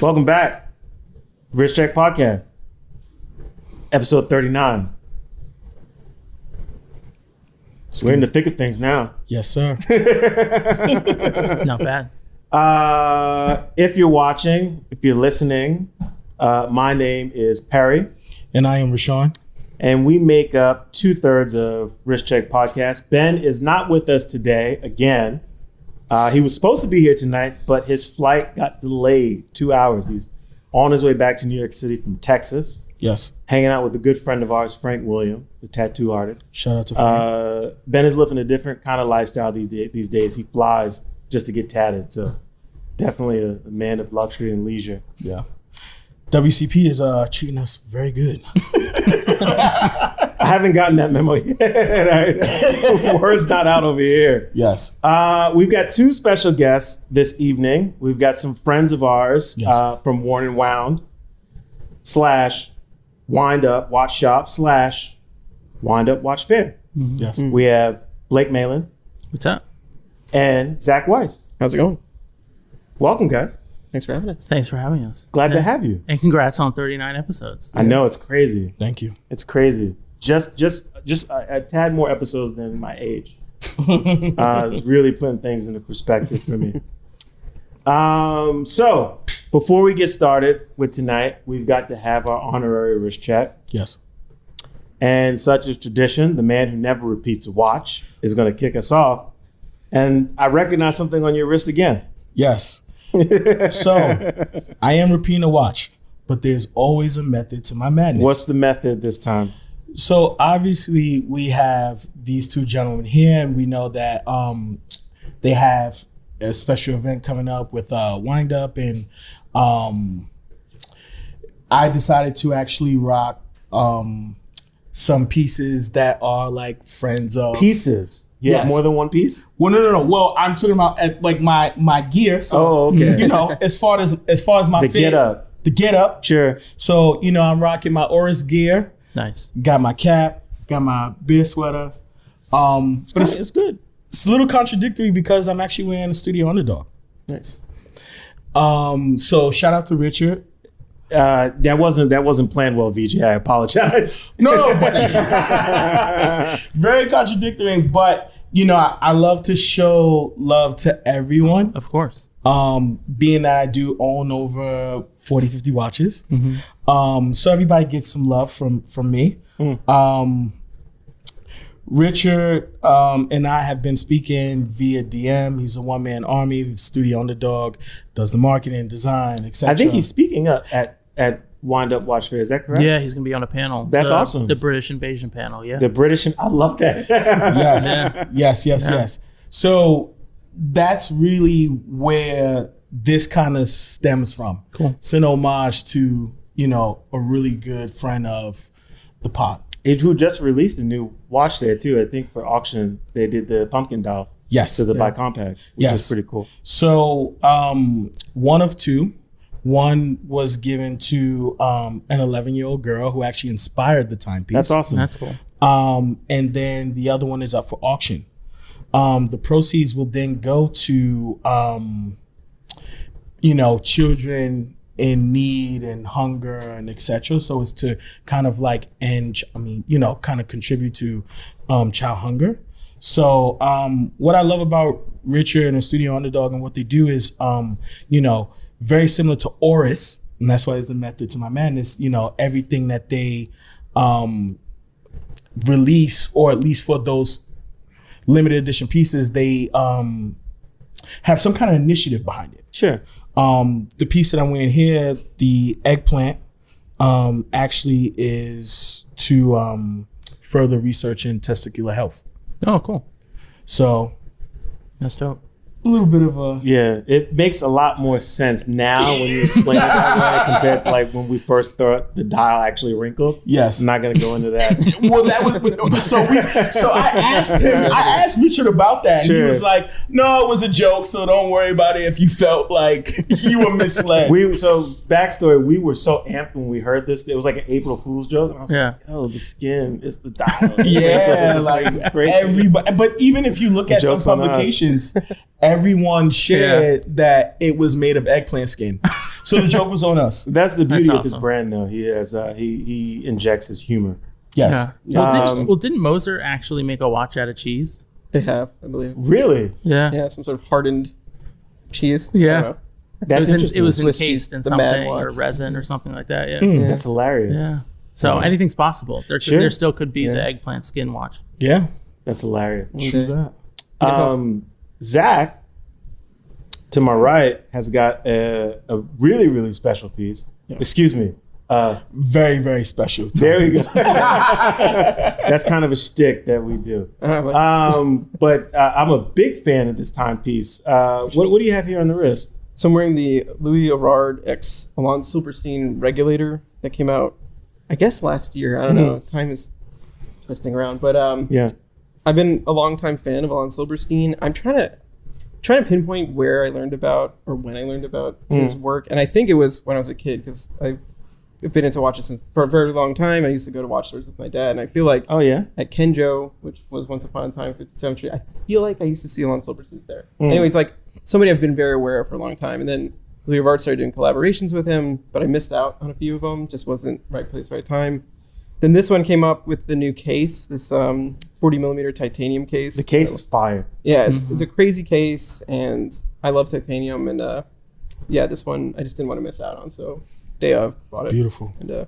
Welcome back. Wrist Check Podcast. Episode 39. We're in the thick of things now. Yes, sir. Not bad. If you're watching, if you're listening, my name is Perry. And I am Rashawn. And we make up 2/3 of Wrist Check Podcast. Ben is not with us today again. He was supposed to be here tonight, but his flight got delayed 2 hours. He's on his way back to New York City from Texas. Yes. Hanging out with a good friend of ours, Frank William, the tattoo artist. Shout out to Frank. Ben is living a different kind of lifestyle these days. He flies just to get tatted. So definitely a man of luxury and leisure. Yeah. WCP is treating us very good. I haven't gotten that memo yet. Word's not out over here. Yes. We've got two special guests this evening. We've got some friends of ours from Worn and Wound / Wind Up Watch Shop / Wind Up Watch Fair. Mm-hmm. Yes. We have Blake Malin. What's up? And Zach Weiss. How's it going? Welcome, guys. Thanks for having us. Thanks for having us. Glad to have you. And congrats on 39 episodes. I know, it's crazy. Thank you. It's crazy. Just a tad more episodes than my age. It's really putting things into perspective for me. So before we get started with tonight, we've got to have our honorary wrist check. Yes. And such is tradition, the man who never repeats a watch is going to kick us off. And I recognize something on your wrist again. Yes. So I am repeating a watch, but there's always a method to my madness. What's the method this time? So obviously we have these two gentlemen here, and we know that they have a special event coming up with Wind Up, and I decided to actually rock some pieces that are like friends of Pieces. You have Yes. more than one piece? Well, no. Well, I'm talking about like my gear. So, okay. You know, as far as my The fit, get up. Sure. So, you know, I'm rocking my Oris gear. Nice. Got my cap. Got my beer sweater. But it's good. It's a little contradictory because I'm actually wearing a Studio Underdog. Nice. So shout out to Richard. That wasn't planned well, VJ. I apologize. No, but very contradictory. But you know, I love to show love to everyone. Of course. Being that I do own over 40, 50 watches. Mm-hmm. So everybody gets some love from me. Richard and I have been speaking via DM. He's a one-man army, Studio Underdog, does the marketing, design, etc. I think he's speaking up at Wind Up Watch Fair. Is that correct? Yeah, he's going to be on a panel. That's awesome. The British Invasion panel, yeah. The British, I love that. Yes. So that's really where this kind of stems from. Cool. It's an homage to, you know, a really good friend of the pod. Who just released a new watch there too. I think for auction, they did the pumpkin doll. Yes. To the bicompact, which is pretty cool. So one of two. One was given to an 11-year-old girl who actually inspired the timepiece. That's awesome. That's cool. And then the other one is up for auction. The proceeds will then go to, you know, children in need and hunger and etc. So it's to kind of like kind of contribute to child hunger. So what I love about Richard and the Studio Underdog and what they do is, you know, very similar to Oris, and that's why it's the method to my madness. You know, everything that they release, or at least for those limited edition pieces, they have some kind of initiative behind it. Sure. The piece that I'm wearing here, the eggplant, actually is to further research in testicular health. Oh, cool. So That's dope. a little bit of a it makes a lot more sense now when you explain it that way compared to like when we first thought the dial actually wrinkled. Yes. I'm not gonna go into that. Well, that was so I asked Richard about that. And he was like, "No, it was a joke, so don't worry about it if you felt like you were misled." So backstory, we were so amped when we heard this. It was like an April Fool's joke. And I was like, oh, the skin, it's the dial. Yeah, like it's crazy. everybody. But even if you look at some Joke's on us. publications, everyone shared that it was made of eggplant skin. So the joke was on us. That's the beauty That's of his awesome. brand, though. He has he injects his humor. Yes. Yeah. Well, didn't Moser actually make a watch out of cheese? They have, I believe. Really? Yeah. Yeah, some sort of hardened cheese. Yeah. I don't know. That's It was Swiss encased cheese, in the Mad something or Watch. resin or something like that. Yeah. Mm. That's hilarious. Yeah. So anything's possible. Sure. There still could be Yeah. the eggplant skin watch. Yeah. That's hilarious. Okay. Zach, to my right, has got a really, really special piece. Excuse me. Very, very special. There we go. That's kind of a shtick that we do. But I'm a big fan of this timepiece. What do you have here on the wrist? So I'm wearing the Louis Erard X Alon Silberstein regulator that came out, I guess, last year. I don't know. Time is twisting around. But Yeah. I've been a longtime fan of Alon Silberstein. I'm trying to pinpoint where I learned about or when I learned about his work. And I think it was when I was a kid because I've been into watches since for a very long time. I used to go to watch stores with my dad. And I feel like Oh, yeah? at Kenjo, which was once upon a time 57th Street, I feel like I used to see Alon Silberstein's there. Anyway, it's like somebody I've been very aware of for a long time. And then Louis Erard started doing collaborations with him, but I missed out on a few of them. Just wasn't right place, right time. Then this one came up with the new case, this 40 millimeter titanium case. The case is fire. Yeah, it's a crazy case, and I love titanium. And yeah, this one I just didn't want to miss out on. So day of bought it. Beautiful. And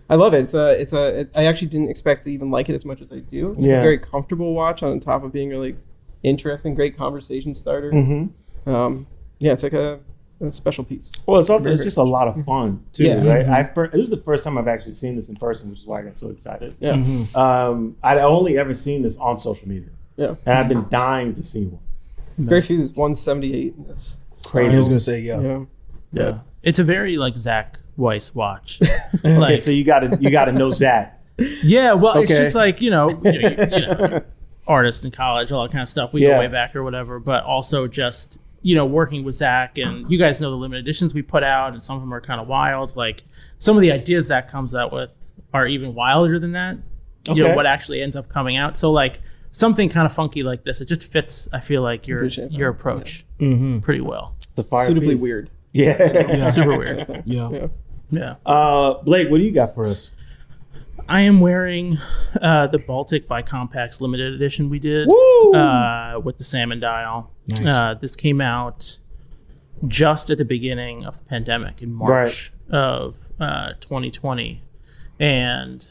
I love it. I actually didn't expect to even like it as much as I do. It's a very comfortable watch on top of being really interesting, great conversation starter. Yeah, it's like a special piece. Well, it's also Very, it's just a lot of fun, too, Yeah. right? This is the first time I've actually seen this in person, which is why I got so excited. Yeah. I'd only ever seen this on social media, Yeah. and I've been dying to see one. Very few. There's 178 in this. Crazy. I was gonna say Yeah. Yeah. It's a very like Zach Weiss watch. Okay, Like, so you gotta know Zach. yeah, well, it's Okay. just like, you know, artist in college, all that kind of stuff. We Yeah. go way back or whatever, but also just, you know, working with Zach, and you guys know the limited editions we put out, and some of them are kind of wild. Like some of the ideas Zach comes out with are even wilder than that. You know, Okay. what actually ends up coming out. So like something kind of funky like this, it just fits, I feel like, your Appreciate that. approach pretty well. The fire Suitably piece. weird. Yeah. Super weird. yeah. Yeah. Blake, what do you got for us? I am wearing the Baltic by Compax limited edition we did with the salmon dial. Nice. This came out just at the beginning of the pandemic in March of 2020. And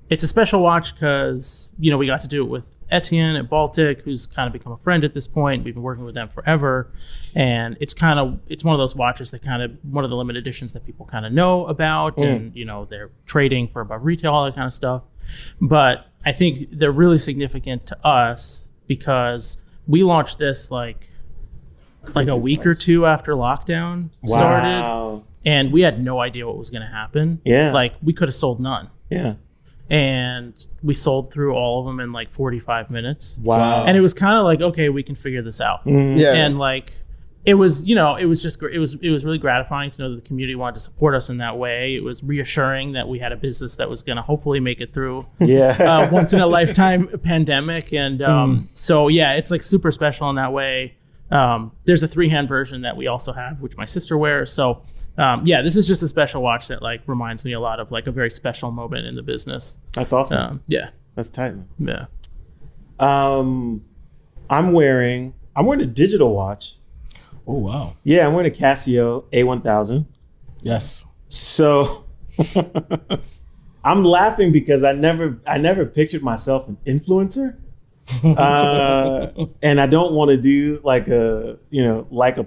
it's a special watch because, you know, we got to do it with Etienne at Baltic, who's kind of become a friend at this point. We've been working with them forever. And it's one of those watches that one of the limited editions that people kind of know about. And, you know, they're trading for above retail, all that kind of stuff. But I think they're really significant to us because we launched this like a week or two after lockdown started. Wow. And we had no idea what was going to happen. Yeah. Like we could have sold none. Yeah. And we sold through all of them in like 45 minutes. Wow. And it was kind of like, okay, we can figure this out. Yeah. And like, it was, you know, it was just, it was really gratifying to know that the community wanted to support us in that way. It was reassuring that we had a business that was going to hopefully make it through Yeah. once in a lifetime pandemic. And so, yeah, it's like super special in that way. There's a 3-hand version that we also have, which my sister wears. So, yeah, this is just a special watch that like reminds me a lot of like a very special moment in the business. That's awesome. Yeah. That's tight, man. Yeah. I'm wearing a digital watch. Oh wow. Yeah, I'm wearing a Casio A1000. Yes. So I'm laughing because I never pictured myself an influencer. And I don't want to do like a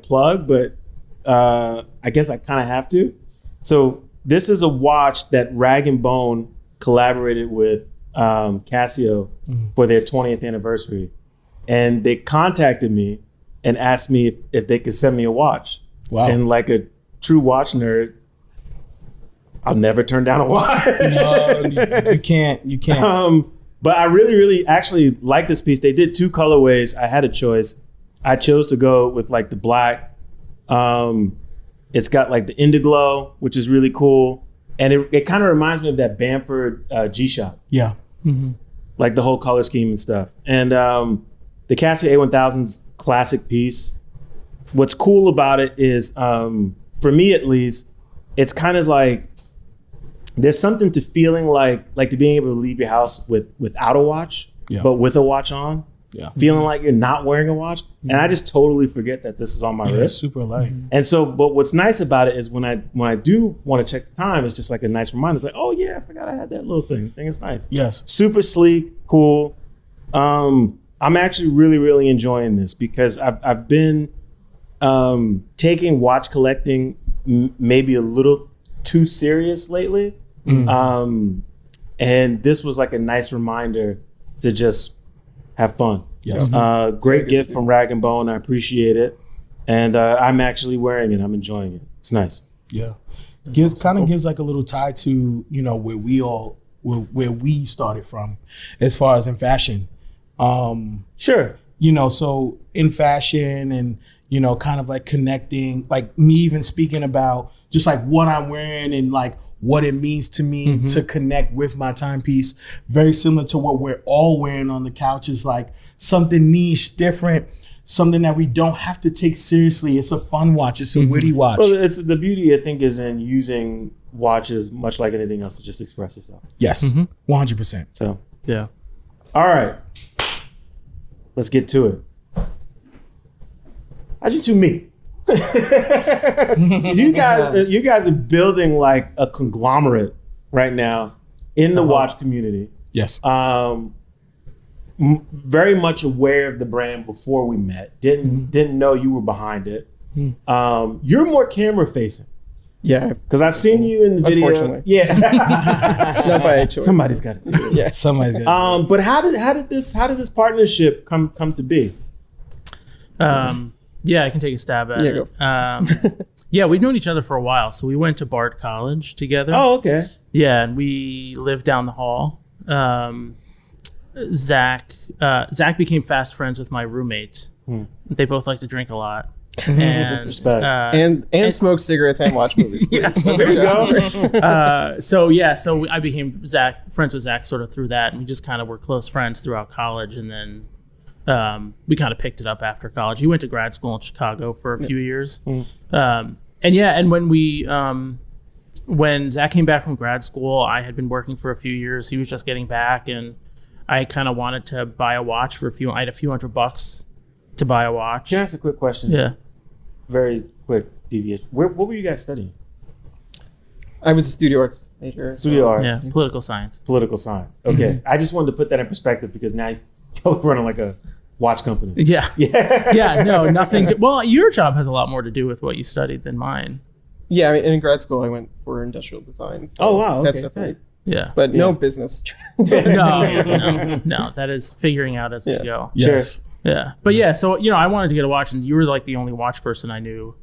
plug, but I guess I kind of have to. So this is a watch that Rag & Bone collaborated with Casio for their 20th anniversary. And they contacted me and asked me if they could send me a watch. Wow. And like a true watch nerd, I'll never turn down a watch. No, you can't. You can't. But I really, really actually like this piece. They did 2 colorways. I had a choice. I chose to go with like the black. It's got like the Indiglow, which is really cool. And it kind of reminds me of that Bamford G-Shock, Yeah. like the whole color scheme and stuff. And the Casio A1000's classic piece. What's cool about it is, for me at least, it's kind of like there's something to feeling like to being able to leave your house without a watch, but with a watch on. Yeah. Feeling like you're not wearing a watch. And I just totally forget that this is on my wrist. Super light. And so, but what's nice about it is when I do want to check the time, it's just like a nice reminder. It's like, oh yeah, I forgot I had that little thing. I think it's nice. Yes. Super sleek, cool. I'm actually really, really enjoying this because I've been taking watch collecting maybe a little too serious lately. And this was like a nice reminder to just have fun. Yes. Great gift from Rag and Bone. I appreciate it. And I'm actually wearing it. I'm enjoying it. It's nice. Yeah. Gives like a little tie to, you know, where we started from as far as in fashion. Sure. You know, so in fashion and, you know, kind of like connecting, like me even speaking about just like what I'm wearing and like what it means to me to connect with my timepiece. Very similar to what we're all wearing on the couch is like something niche, different, something that we don't have to take seriously. It's a fun watch. It's a witty watch. Well, it's the beauty, I think, is in using watches much like anything else to just express yourself. Yes, 100%. So, Yeah. all right. Let's get to it. How'd you two meet? you guys are building like a conglomerate right now in the watch community. Yes. Very much aware of the brand before we met. Didn't know you were behind it. You're more camera facing. Yeah, because I've seen you in the video. Unfortunately. Yeah. Not by choice. Somebody's got to do it. Yeah, somebody's got But how did this partnership come to be? Yeah, I can take a stab at it. Go. Yeah, we've known each other for a while. So we went to Bard College together. Oh, okay. Yeah, and we lived down the hall. Zach became fast friends with my roommate. They both like to drink a lot. And Respect. And smoke cigarettes and watch movies. Yeah, there we go. So I became friends with Zach sort of through that, and we just kind of were close friends throughout college, and then we kind of picked it up after college. He went to grad school in Chicago for a few years. And when Zach came back from grad school, I had been working for a few years. He was just getting back, and I kind of wanted to buy a watch for I had a few $100 to buy a watch. Can I ask a quick question? Yeah. Very quick deviation. What were you guys studying? I was a studio arts major. Studio arts. Yeah, political science. Political science. Okay. I just wanted to put that in perspective because now you're running like a watch company. Yeah. Yeah. Yeah, no, nothing. Well, your job has a lot more to do with what you studied than mine. Yeah, I mean, in grad school, I went for industrial design. So Oh, wow. Okay. that's definitely, Yeah. but no business. No, that is figuring out as we go. Yes. Yeah. But yeah, so, you know, I wanted to get a watch, and you were like the only watch person I knew.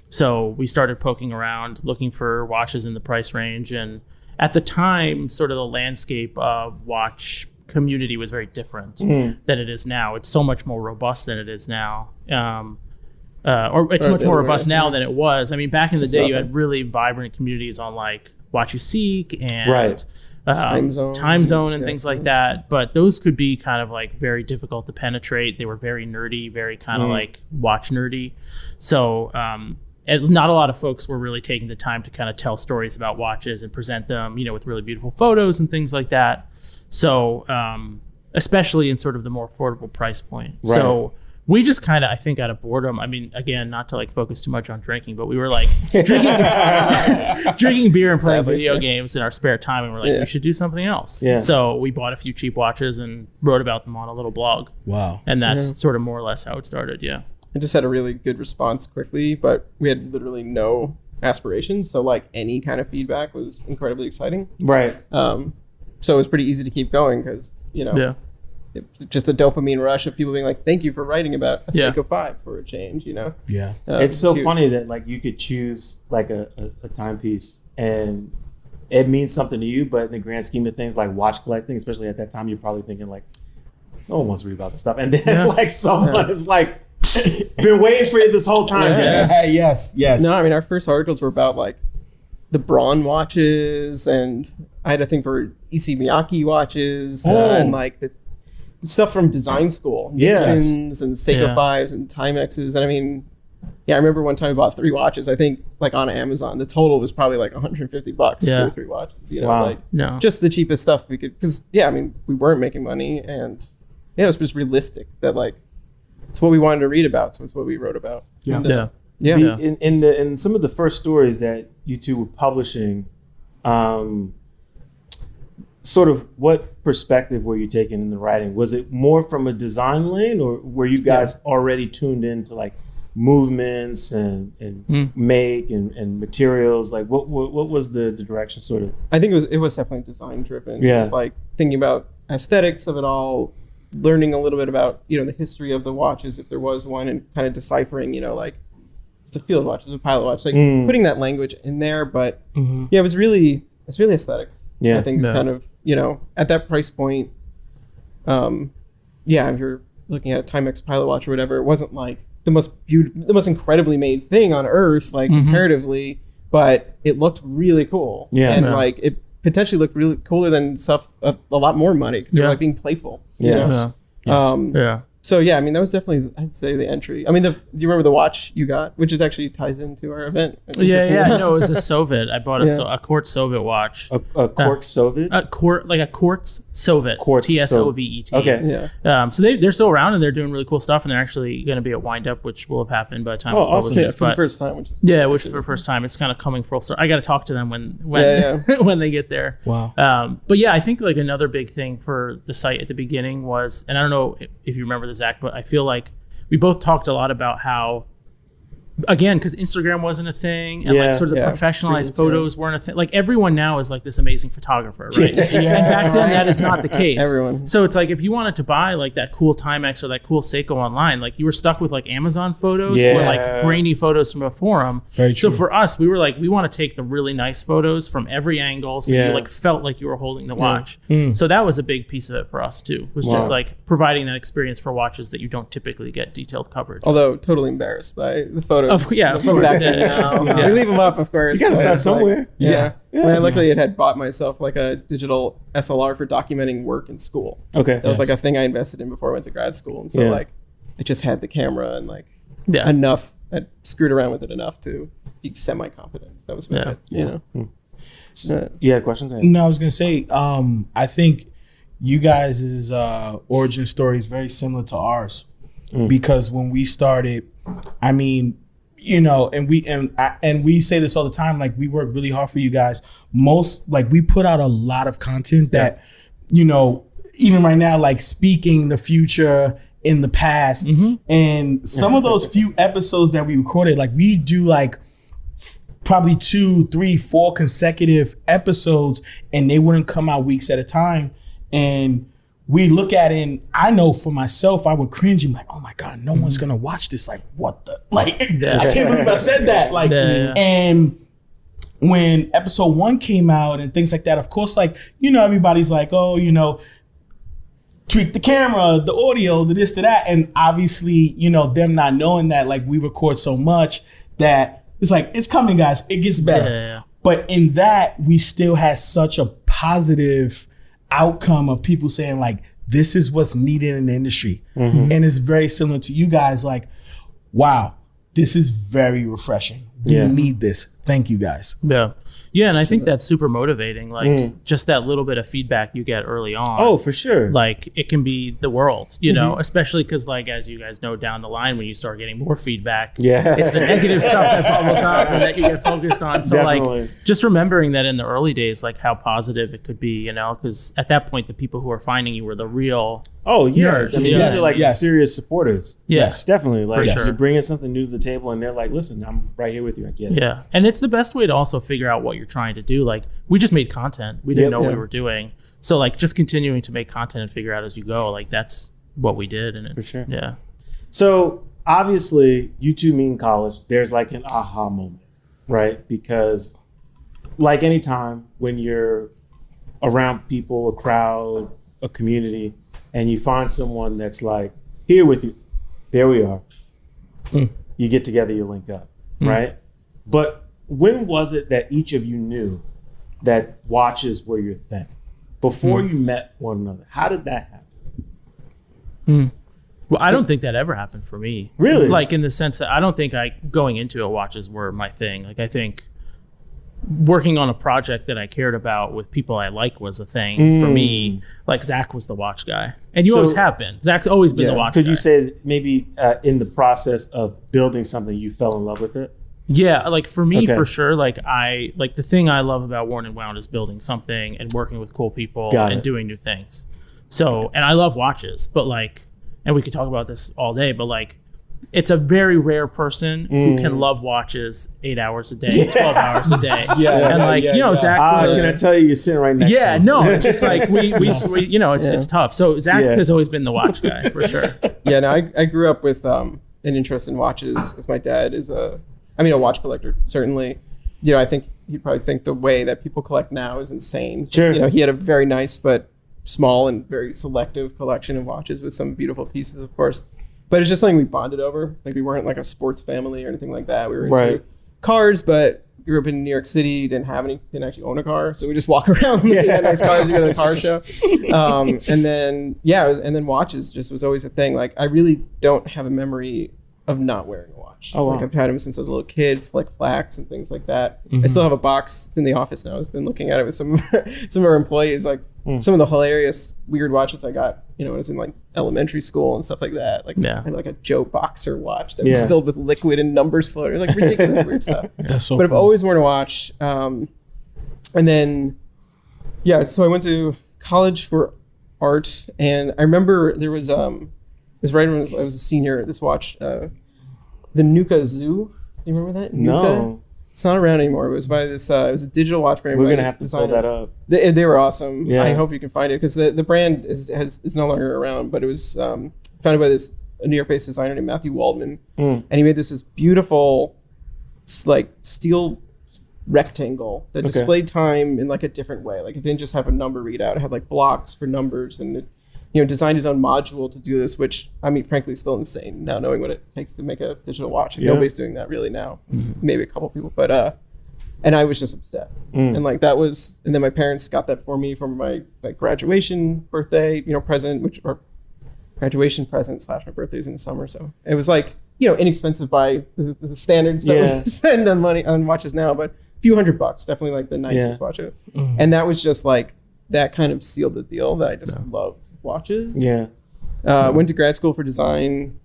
So we started poking around, looking for watches in the price range. And at the time, sort of the landscape of watch community was very different than it is now. It's so much more robust than it is now. Or it's much more robust now than it was. I mean, back in the day, you had really vibrant communities on like Watch You Seek and Time Zone and things like that. But those could be kind of like very difficult to penetrate. They were very nerdy, very kind of like watch nerdy. So not a lot of folks were really taking the time to kind of tell stories about watches and present them, you know, with really beautiful photos and things like that. So especially in sort of the more affordable price point. Right. So we just kind of, I think, out of boredom. I mean, again, not to like focus too much on drinking, but we were like drinking beer and playing video games in our spare time, and we're like, we should do something else. Yeah. So we bought a few cheap watches and wrote about them on a little blog. Wow. And that's sort of more or less how it started. Yeah. I just had a really good response quickly, but we had literally no aspirations. So like any kind of feedback was incredibly exciting. Right. So it was pretty easy to keep going because, you know, just the dopamine rush of people being like, thank you for writing about a Seiko 5 for a change, you know? Yeah. It's so funny that like you could choose like a timepiece and it means something to you, but in the grand scheme of things, like watch collecting, especially at that time, you're probably thinking like, no one wants to read about this stuff. And then like someone is like, been waiting for you this whole time. Yes. No, I mean, our first articles were about like the Braun watches, and I had a thing for Issey Miyake watches and like the stuff from design school, Nixons and Seiko 5s and Timexes. And I mean, yeah, I remember one time I bought 3 watches. I think like on Amazon, the total was probably like $150 for the 3 watches. You know, Wow. like No. just the cheapest stuff we could. Because I mean, we weren't making money, and yeah, it was just realistic that like it's what we wanted to read about, so it's what we wrote about. Yeah. And, Yeah. yeah. In some of the first stories that you two were publishing, sort of what perspective were you taking in the writing? Was it more from a design lane, or were you guys already tuned into like movements and make and materials? Like what was the direction sort of? I think it was definitely design driven. Yeah. It was like thinking about aesthetics of it all, learning a little bit about, you know, the history of the watches, if there was one, and kind of deciphering, you know, like it's a field watch, it's a pilot watch, like putting that language in there. But yeah, it's really aesthetics. Yeah. I think it's kind of, you know, at that price point, if you're looking at a Timex pilot watch or whatever, it wasn't like the most incredibly made thing on earth, like comparatively, but it looked really cool. Yeah. And Yeah. like it potentially looked really cooler than stuff a lot more money, because they were like being playful. You know? Yeah. So yeah, I mean, that was definitely, I'd say, the entry. I mean, do you remember the watch you got, which is actually ties into our event? Yeah. No, it was a Soviet. I bought a quartz Soviet watch. A quartz Soviet? A quartz Soviet. Quartz TSOVET. Okay. Yeah. So they're still around and they're doing really cool stuff, and they're actually going to be at Wind Up, which will have happened by the time it's awesome. published. Yeah, for the first time, which is for the first time. It's kind of coming full circle. I got to talk to them when Yeah. when they get there. Wow. But yeah, I think like another big thing for the site at the beginning was, and I don't know if you remember this, Zach, but I feel like we both talked a lot about how, again, because Instagram wasn't a thing, and like sort of the professionalized photos weren't a thing. Like everyone now is like this amazing photographer, right? And back then that is not the case. Everyone. So it's like if you wanted to buy like that cool Timex or that cool Seiko online, like you were stuck with like Amazon photos or like grainy photos from a forum. Very true. So for us, we were like, we want to take the really nice photos from every angle, so you like felt like you were holding the watch. So that was a big piece of it for us too. Was just like providing that experience for watches that you don't typically get detailed coverage. Although totally embarrassed by the photos. Of course. Back then now. We leave them up, of course. You gotta but start it's like- somewhere. Yeah. Well, luckily, it had bought myself like a digital SLR for documenting work in school. Okay. That was like a thing I invested in before I went to grad school, and so like I just had the camera and like enough. I screwed around with it enough to be semi-competent. That was about it. You know. You had a question? Go ahead. No, I was gonna say, I think you guys' origin story is very similar to ours, because when we started, I mean, you know, and we say this all the time, like we work really hard for you guys. We put out a lot of content that, you know, even right now, like speaking the future in the past, and some of those few episodes that we recorded, like we do like probably 2, 3, 4 consecutive episodes, and they wouldn't come out weeks at a time. And we look at it, and I know for myself, I would cringe and be like, oh my God, no one's gonna watch this. Like, what the? Like, I can't believe I said that. Like, and when episode 1 came out and things like that, of course, like, you know, everybody's like, oh, you know, tweak the camera, the audio, the this, the that. And obviously, you know, them not knowing that, like, we record so much that it's like, it's coming, guys. It gets better. But in that, we still had such a positive outcome of people saying like, this is what's needed in the industry. And it's very similar to you guys, like, wow, this is very refreshing. We need this. Thank you guys. Yeah, and I think that's super motivating. Like just that little bit of feedback you get early on. Oh, for sure. Like it can be the world, you know, especially because like, as you guys know, down the line when you start getting more feedback, it's the negative stuff that bubbles up and that you get focused on. So like just remembering that in the early days, like how positive it could be, you know, because at that point, the people who are finding you were the real nerds. I mean, these are like serious supporters. Yes, definitely. Like sure. you're bringing something new to the table, and they're like, listen, I'm right here with you. I get it. Yeah, and it's the best way to also figure out what you're trying to do. Like we just made content. We didn't know what we were doing. So like just continuing to make content and figure out as you go, like that's what we did. And for sure. Yeah. So obviously you two meet in college. There's like an aha moment, right? Because like any time when you're around people, a crowd, a community, and you find someone that's like here with you, there we are. You get together, you link up, right? But when was it that each of you knew that watches were your thing? Before you met one another, how did that happen? Well, I don't think that ever happened for me. Really? Like in the sense that I don't think going into it, watches were my thing. Like I think working on a project that I cared about with people I like was a thing for me. Like Zach was the watch guy, and you always have been. Zach's always been the watch guy. Could you say maybe in the process of building something, you fell in love with it? Yeah, like for me, for sure. Like the thing I love about Worn and Wound is building something and working with cool people and doing new things. So, and I love watches, but like, and we could talk about this all day, but like, it's a very rare person who can love watches 8 hours a day, 12 hours a day. Zach's can I tell you, you're sitting right next to him. No, it's just like we it's tough. So Zach has always been the watch guy for sure. Yeah, no, I grew up with an interest in watches because my dad is a watch collector, certainly. I think you'd probably think the way that people collect now is insane. Sure. He had a very nice but small and very selective collection of watches with some beautiful pieces, of course. But it's just something we bonded over. Like we weren't like a sports family or anything like that. We were into cars, but grew up in New York City, didn't actually own a car. So we just walk around looking at nice cars, we go to the car show. And then watches just was always a thing. Like I really don't have a memory of not wearing a watch. Oh, wow. Like I've had them since I was a little kid, like Flax and things like that. I still have a box. It's in the office now. I've been looking at it with some of our employees, like some of the hilarious weird watches I got, when I was in like elementary school and stuff like that. Like I had like a Joe Boxer watch that was filled with liquid and numbers floating, like ridiculous weird stuff. That's so But I've cool. always worn a watch. And then, so I went to college for art, and I remember there was it was right when I was a senior. This watch, the Nuka Zoo. Do you remember that? No. It's not around anymore. It was by this. It was a digital watch brand. We're gonna have to pull that up. They were awesome. Yeah. I hope you can find it because the brand is no longer around. But it was founded by a New York-based designer named Matthew Waldman, and he made this beautiful, like steel rectangle that displayed time in like a different way. Like it didn't just have a number readout. It had like blocks for numbers, and it designed his own module to do this, which frankly is still insane now, knowing what it takes to make a digital watch. Nobody's doing that really now. Maybe a couple people, but and I was just obsessed. And like that was, and then my parents got that for me for my graduation birthday, present, or graduation present / my birthday's in the summer. So it was like, inexpensive by the standards that we spend on money on watches now, but a few $100, definitely like the nicest watch. And that was just like, that kind of sealed the deal that I just loved watches. Went to grad school for design.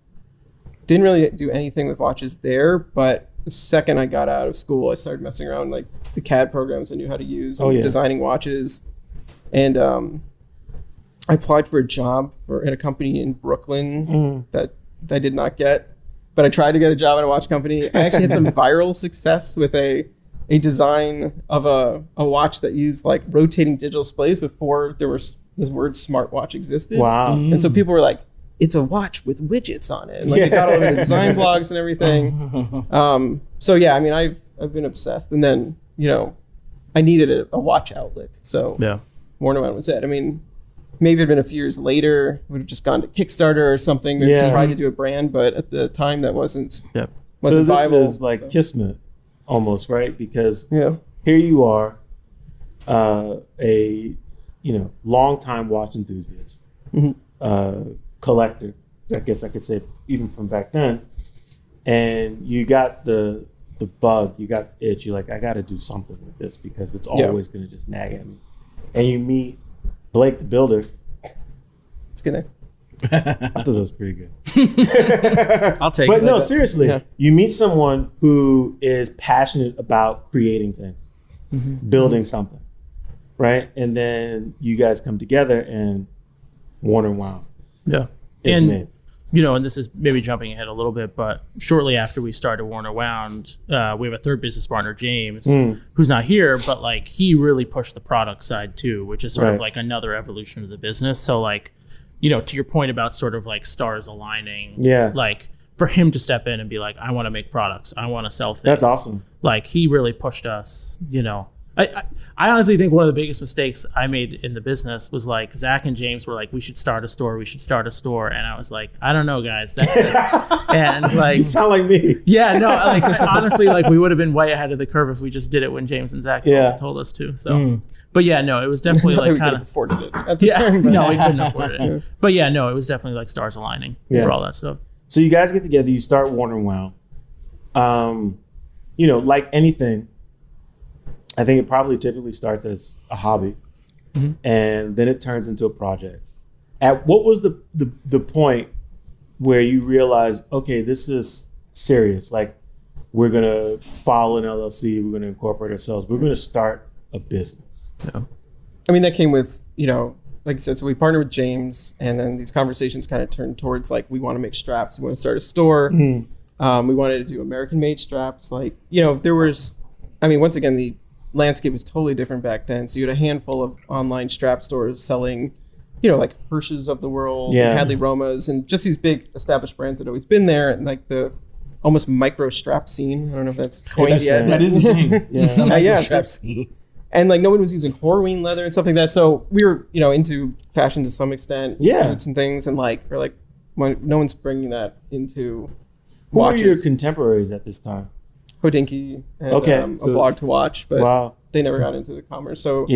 Didn't really do anything with watches there, but the second I got out of school, I started messing around like the CAD programs I knew how to use, designing watches. And I applied for a job at a company in Brooklyn that I did not get, but I tried to get a job at a watch company. I actually had some viral success with a design of a watch that used like rotating digital displays before there was this word smartwatch existed. Wow. And so people were like, it's a watch with widgets on it. And like it got all over the design blogs and everything. I've been obsessed. And then, I needed a watch outlet. So Worn and Wound was it. Maybe it'd been a few years later, would have just gone to Kickstarter or something, maybe tried to do a brand, but at the time that wasn't so viable. This is like Kismet almost, right? Because here you are, a long-time watch enthusiast, collector, I guess I could say, even from back then, and you got the bug, you got the itch, you're like, I got to do something with this because it's always going to just nag at me. And you meet Blake the Builder. It's gonna. I thought that was pretty good. I'll take it. But no, seriously, you meet someone who is passionate about creating things, building something, right? And then you guys come together and Worn and Wound. Is made. And this is maybe jumping ahead a little bit, but shortly after we started Worn and Wound, we have a third business partner, James, who's not here, but like he really pushed the product side too, which is sort of like another evolution of the business. So like, to your point about sort of like stars aligning, like for him to step in and be like, I want to make products, I want to sell things. That's awesome. Like he really pushed us, I honestly think one of the biggest mistakes I made in the business was like Zach and James were like, we should start a store, and I was like, I don't know, guys, that's it. And like, You sound like me. yeah, no, like honestly, like we would have been way ahead of the curve if we just did it when James and Zach told us to. So, but yeah, no, it was definitely Not that like we kind could have of afforded it at the time. But no, we couldn't afford it. But yeah, no, it was definitely like stars aligning for all that stuff. So you guys get together, you start wondering, wow. You know, like anything, I think it probably typically starts as a hobby, and then it turns into a project. At what was the point where you realized, okay, this is serious? Like, we're gonna file an LLC, we're gonna incorporate ourselves, we're gonna start a business. Yeah. I mean, that came with, you know, like I said, so we partnered with James, and then these conversations kind of turned towards like, we want to make straps, we want to start a store. We wanted to do American-made straps. Like, you know, there was, I mean, once again, the landscape was totally different back then. So you had a handful of online strap stores selling, you know, like Hirsch's of the world, and Hadley Romas, and just these big established brands that had always been there, and like the almost micro strap scene. I don't know if that's coined yet. That is a thing. Yeah. Strap scene. And like no one was using Horween leather and stuff like that. So we were, you know, into fashion to some extent, boots and things, and like, or like, no one's bringing that into watches. Who were your contemporaries at this time? Hodinky and a blog to watch, but they never got into the commerce. So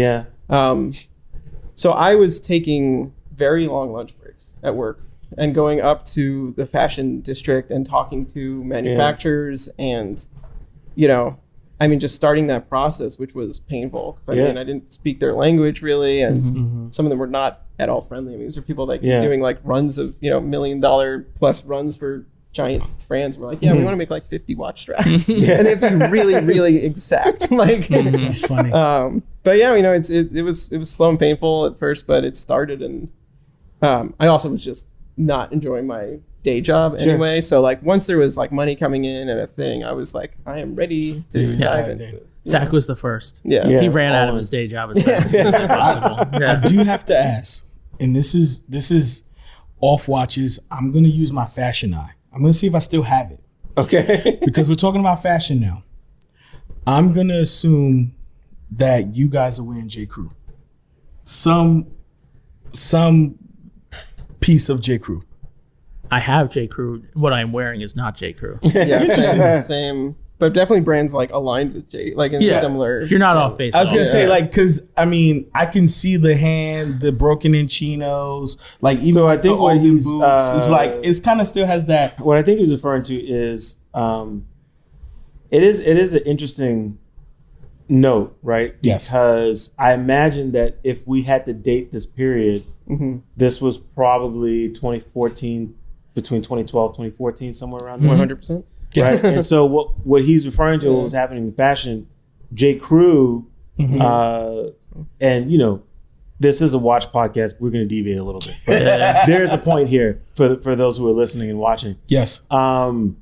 so I was taking very long lunch breaks at work and going up to the fashion district and talking to manufacturers and, you know, I mean, just starting that process, which was painful. I mean, I didn't speak their language really, and some of them were not at all friendly. I mean, these are people like doing like runs of, you know, $1 million plus runs for giant brands. We're like, we want to make like 50 watch straps, and they have to be really, really exact. Like, That's funny. But yeah, you know, it was slow and painful at first, but it started, and I also was just not enjoying my day job anyway. So like once there was like money coming in and a thing, I was like, I am ready to dive into this. Zach was the first. Yeah. He ran out of his day job as fast as possible. I do have to ask, and this is off watches. I'm gonna use my fashion eye. I'm gonna see if I still have it. Okay. Because we're talking about fashion now. I'm gonna assume that you guys are wearing J. Crew. Some piece of J. Crew. I have J. Crew. What I'm wearing is not J. Crew. Yeah, same. But definitely brands like aligned with J, like in similar. You're not off base. I was gonna say like, cause I mean, I can see the hand, the broken in chinos, like even So I like think the what Oldie he's, boots. It's like it's kind of still has that. What I think he's referring to is it is an interesting note, right? Yes. Because I imagine that if we had to date this period, this was probably 2014, between 2012 2014, somewhere around there. 100%. Right. And so what he's referring to, what was happening in fashion, J. Crew, and you know, this is a watch podcast. We're going to deviate a little bit, but there's a point here for those who are listening and watching. Yes. What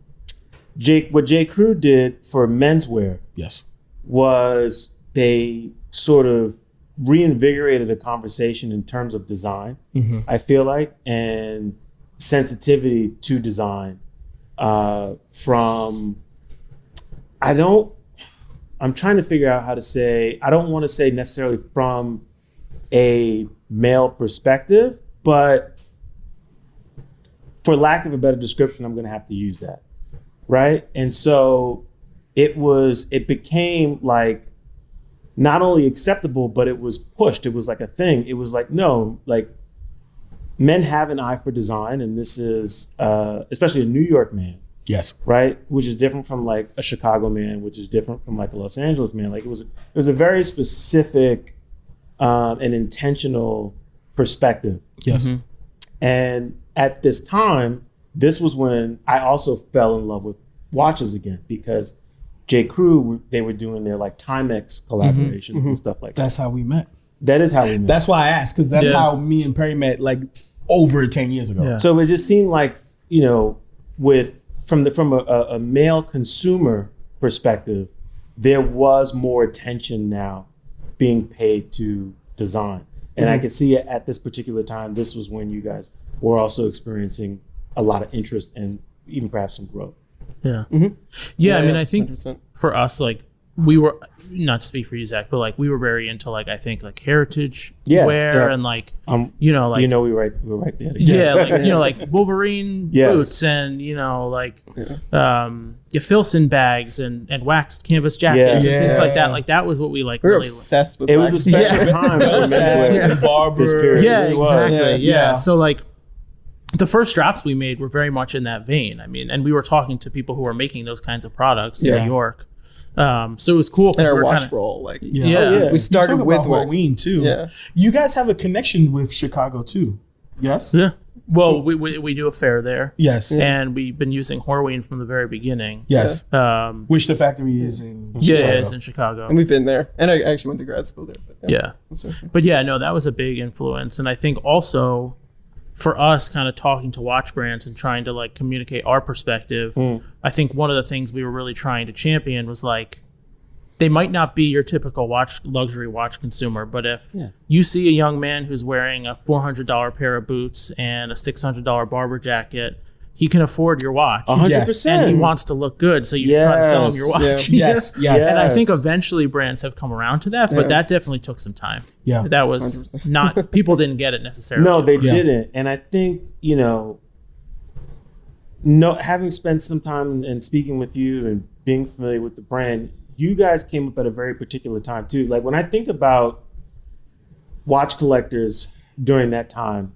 J. Crew did for menswear, was they sort of reinvigorated a conversation in terms of design. I feel like, and sensitivity to design. I'm trying to figure out how to say, I don't want to say necessarily from a male perspective, but for lack of a better description, I'm going to have to use that. Right. And so it became like not only acceptable, but it was pushed. It was like a thing. It was like, no, like men have an eye for design. And this is, especially a New York man. Yes. Right. Which is different from like a Chicago man, which is different from like a Los Angeles man. Like it was a very specific and intentional perspective. Yes. And at this time, this was when I also fell in love with watches again, because J. Crew, they were doing their like Timex collaborations and stuff like that. That's how we met. That is how we met. That's why I asked, because that's how me and Perry met like over 10 years ago. Yeah. So it just seemed like, you know, from a male consumer perspective, there was more attention now being paid to design. And I could see it at this particular time, this was when you guys were also experiencing a lot of interest and even perhaps some growth. Yeah. Yeah. I mean, I think 100%. for us, like we were, not to speak for you, Zach, but like we were very into like I think like heritage Yes, wear yeah. and like like we were right there. yeah, like, like Wolverine Yes. boots and like Filson bags and waxed canvas jackets and things like that. Like that was what we like. We were really obsessed with It was a special time for menswear. Barber. This period. Yeah, It was. exactly. Yeah. Yeah. So like the first drops we made were very much in that vein. I mean, and we were talking to people who were making those kinds of products in New York. So it was cool. And our we're watch kinda, roll, like Yeah. Oh, yeah. we started with Halloween too. Yeah. You guys have a connection with Chicago too. Yes. Yeah. Well, we do a fair there. Yes. And we've been using Horween from the very beginning. Yes. Um, Which the factory is in. yeah, Chicago. it's in Chicago. and we've been there. And I actually went to grad school there. But Yeah. So- But yeah, no, that was a big influence. And I think also for us kind of talking to watch brands and trying to like communicate our perspective, I think one of the things we were really trying to champion was like, they might not be your typical luxury watch consumer, but if you see a young man who's wearing a $400 pair of boots and a $600 barber jacket, he can afford your watch. 100%. And he wants to look good, so you try to sell him your watch. Yeah. Yes. Yes. And I think eventually brands have come around to that, but that definitely took some time. Yeah. That was not, people didn't get it necessarily. No, they didn't. And I think, having spent some time and speaking with you and being familiar with the brand, you guys came up at a very particular time too. Like when I think about watch collectors during that time,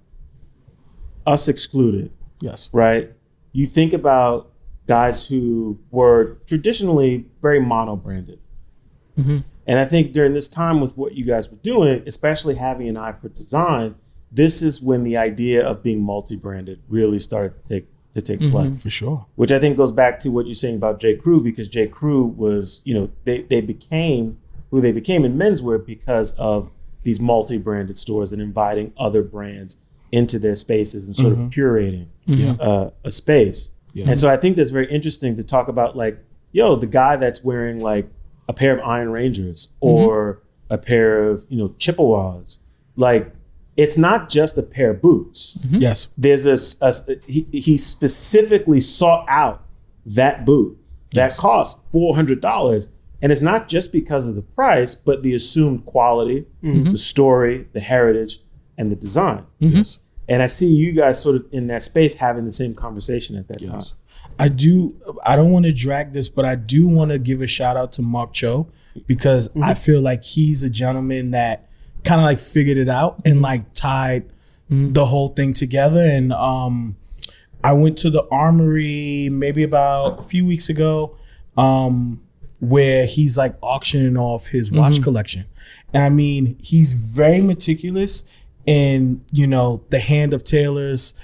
us excluded, Yes. right? You think about guys who were traditionally very mono-branded. Mm-hmm. And I think during this time with what you guys were doing, especially having an eye for design, this is when the idea of being multi-branded really started to take place. For sure. Which I think goes back to what you're saying about J. Crew, because J. Crew was, they became who they became in menswear because of these multi-branded stores and inviting other brands into their spaces and sort of curating a space. Yeah. And so I think that's very interesting to talk about, like, the guy that's wearing like a pair of Iron Rangers or a pair of, Chippewas, like, it's not just a pair of boots. Yes. There's he specifically sought out that boot that cost $400. And it's not just because of the price, but the assumed quality, the story, the heritage, and the design. Yes. And I see you guys sort of in that space having the same conversation at that time. I don't want to drag this, but I do want to give a shout out to Mark Cho, because I feel like he's a gentleman that kind of like figured it out and like tied the whole thing together. And I went to the Armory maybe about a few weeks ago, where he's like auctioning off his watch collection. And I mean, he's very meticulous in, the hand of tailors,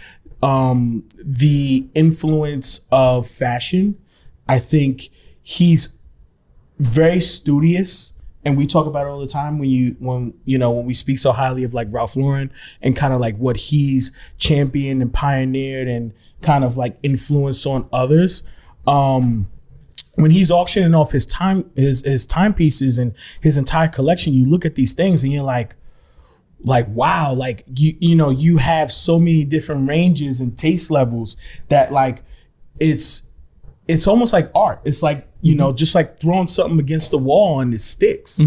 the influence of fashion. I think he's very studious. And we talk about it all the time when we speak so highly of like Ralph Lauren and kind of like what he's championed and pioneered and kind of like influenced on others. When he's auctioning off his timepieces and his entire collection, you look at these things and you're like, wow, like you have so many different ranges and taste levels that like it's almost like art. It's like, just like throwing something against the wall and it sticks.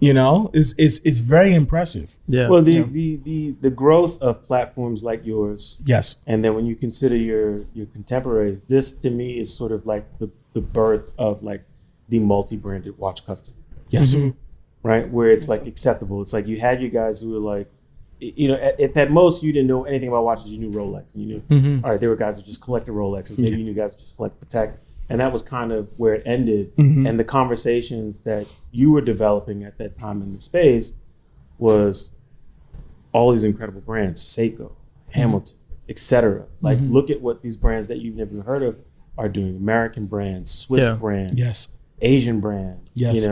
It's very impressive. Yeah. Well, the growth of platforms like yours, Yes. and then when you consider your contemporaries, this to me is sort of like the birth of like the multi-branded watch customer. Yes. Right? Where it's like acceptable. It's like you had you guys who were like, if at most you didn't know anything about watches, you knew Rolex. And you knew, all right, there were guys who just collected Rolexes. Maybe you knew guys who just collected Patek. And that was kind of where it ended. And the conversations that you were developing at that time in the space was all these incredible brands, Seiko, Hamilton, etc. Like, look at what these brands that you've never even heard of are doing. American brands, Swiss brands, Yes. Asian brands, Yes.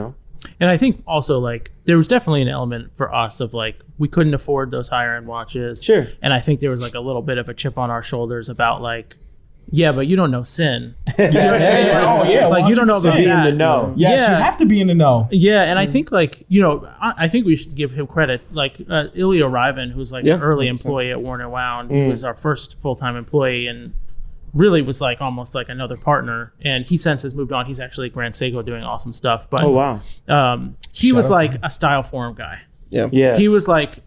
And I think also like there was definitely an element for us of like we couldn't afford those higher end watches. Sure. And I think there was like a little bit of a chip on our shoulders about like, yeah, but you don't know sin. Oh, yeah. Like you don't know about Be in that. the know. Yes, Yeah. you have to be in the know. Yeah, and I think like I think we should give him credit. Like Ilya Riven, who's like an early 100%. employee at Warner Wound, who was our first full time employee, and really was like almost like another partner. And he since has moved on. He's actually at Grand Seiko doing awesome stuff. But Oh wow. he was like a style forum guy. Yeah. He was like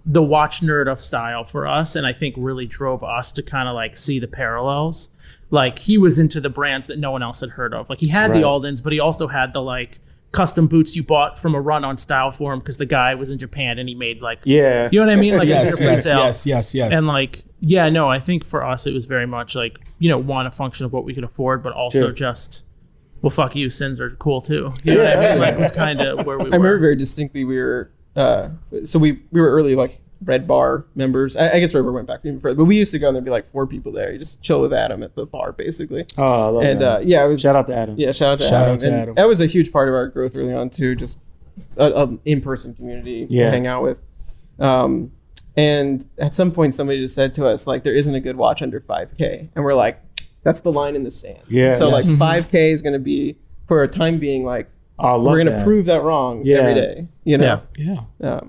the watch nerd of style for us, and I think really drove us to kind of like see the parallels. Like he was into the brands that no one else had heard of. Like he had the Aldens, but he also had the like custom boots you bought from a run on Style Forum because the guy was in Japan and he made like you know what I mean, like yes, yes, yes. And like no, I think for us it was very much like a function of what we could afford, but also just well, fuck you, sins are cool too. You know what I mean? Like it was kind of where we were. I remember very distinctly we were so we were early like Red Bar members. I guess Red Bar went back even further, but we used to go and there'd be like 4 people there. You just chill with Adam at the bar, basically. Oh, I love that. And it was Shout out to Adam. Yeah, shout out to Adam. That was a huge part of our growth early on too. Just an in-person community to hang out with. And at some point, somebody just said to us like, "There isn't a good watch under 5K," and we're like, "That's the line in the sand." Yeah. So like 5K is going to be for a time being like, we're going to prove that wrong every day. You know. Yeah.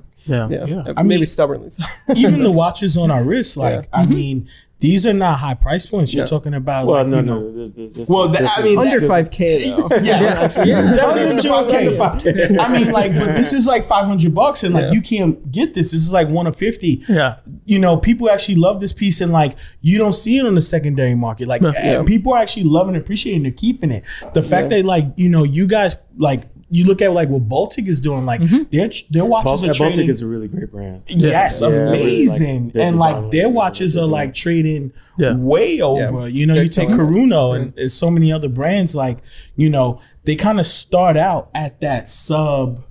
Maybe stubbornly so. Even the watches on our wrist, like I mean, these are not high price points. You're talking about. Well, like, no. I mean, under 5K though. Yes, definitely 5K. I mean, like, but this is like $500, and like you can't get this. This is like one of 50. Yeah. You know, people actually love this piece, and like you don't see it on the secondary market. Like people are actually loving, appreciating, they're keeping it. The fact that like you guys like. You look at like what Baltic is doing, like their watches are trading. Baltic is a really great brand. Yes, amazing, really and like their watches are like trading way over. Yeah. You know, you take Karuno and there's so many other brands. Like they kind of start out at that sub,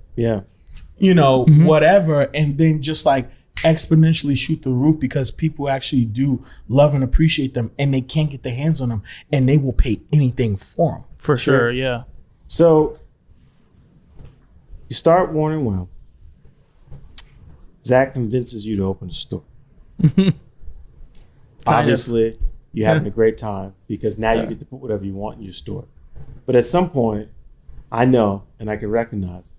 whatever, and then just like exponentially shoot the roof because people actually do love and appreciate them, and they can't get their hands on them, and they will pay anything for them. For sure, yeah. So. You start Warren Well. Zach convinces you to open a store. Obviously, you're having a great time because now you get to put whatever you want in your store. But at some point, I know and I can recognize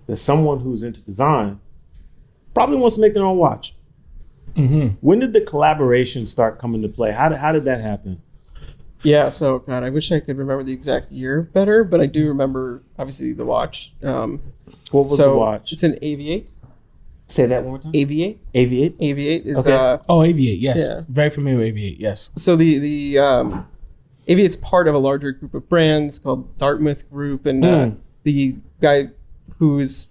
that someone who's into design probably wants to make their own watch. When did the collaboration start coming to play? How did that happen? Yeah, so God, I wish I could remember the exact year better, but I do remember obviously the watch. What was the watch? It's an AV8. Say that one more time. AV8. AV8. AV8 is AV8. Yes, Yeah. very familiar with AV8. Yes. So the AV8's part of a larger group of brands called Dartmouth Group, and the guy who is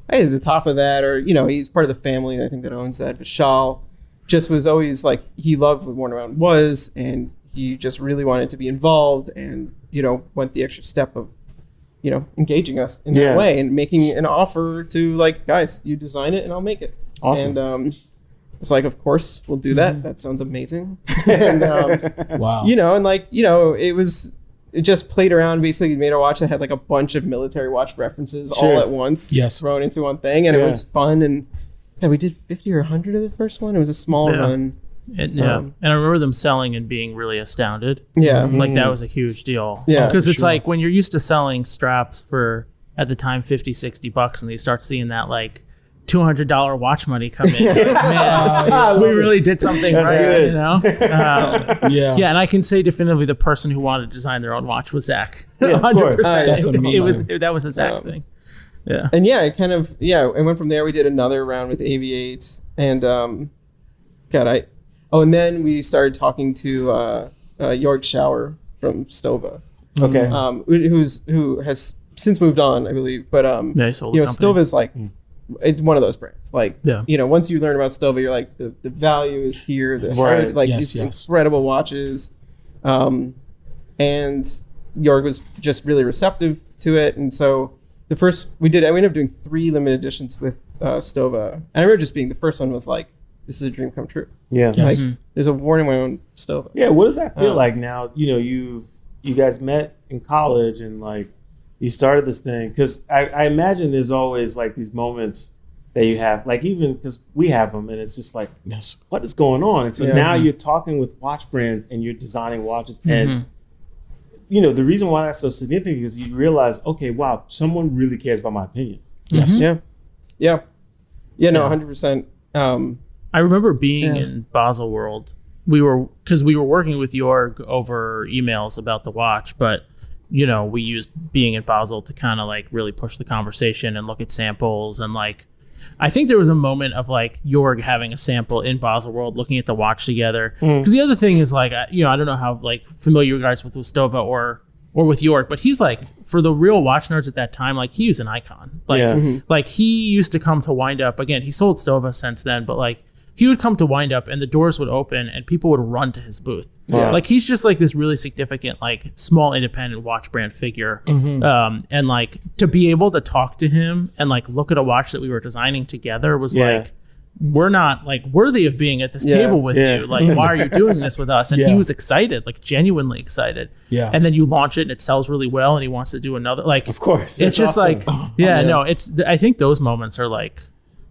at the top of that, or he's part of the family I think that owns that, Vishal, just was always like he loved what Warner Mountain was, and he just really wanted to be involved, and went the extra step of engaging us in that way and making an offer to like, guys, you design it and I'll make it. Awesome. And it's like, of course we'll do that. That sounds amazing. And Wow. and like it just played around. Basically made a watch that had like a bunch of military watch references all at once, thrown into one thing, and it was fun. And we did 50 or 100 of the first one. It was a small run. And I remember them selling and being really astounded. Yeah. Like that was a huge deal. Yeah. Because it's like when you're used to selling straps for, at the time, $50-$60, and you start seeing that like $200 watch money come in. Man, we really did something right, good. Yeah. And I can say definitively the person who wanted to design their own watch was Zach. Yeah, of course. That's amazing. That was a Zach thing. Yeah. And it kind of, it went from there. We did another round with AV8, and and then we started talking to Jorg Schauer from Stova. Okay. Who has since moved on, I believe. But he sold the company. Stova is like it's one of those brands. Like once you learn about Stova, you're like the value is here. These incredible watches. And Jorg was just really receptive to it, and so the first we ended up doing 3 limited editions with Stova. And I remember just being the first one was like, this is a dream come true. Yeah. Like there's a warning my own Stova. Yeah. What does that feel like now? You guys met in college and like you started this thing, because I imagine there's always like these moments that you have, like even because we have them, and it's just like, what is going on? And so now you're talking with watch brands and you're designing watches, and the reason why that's so significant is you realize, okay, wow, someone really cares about my opinion. Yes. Yeah. No, 100%. I remember being in Basel World we were working with Jorg over emails about the watch, but we used being in Basel to kind of like really push the conversation and look at samples. And like, I think there was a moment of like Jorg having a sample in Basel World, looking at the watch together. Because the other thing is like, I don't know how like familiar you guys with Stova or with Jorg, but he's like, for the real watch nerds at that time, like he was an icon. Like, like he used to come to Wind Up. Again, he sold Stova since then, but like he would come to Wind Up and the doors would open and people would run to his booth. Yeah. Like he's just like this really significant, like small independent watch brand figure. And like to be able to talk to him and like look at a watch that we were designing together was like, we're not like worthy of being at this table with you. Like, why are you doing this with us? And he was excited, like genuinely excited. Yeah. And then you launch it and it sells really well and he wants to do another. Like, of course. It's just awesome. Like, no, I think those moments are like,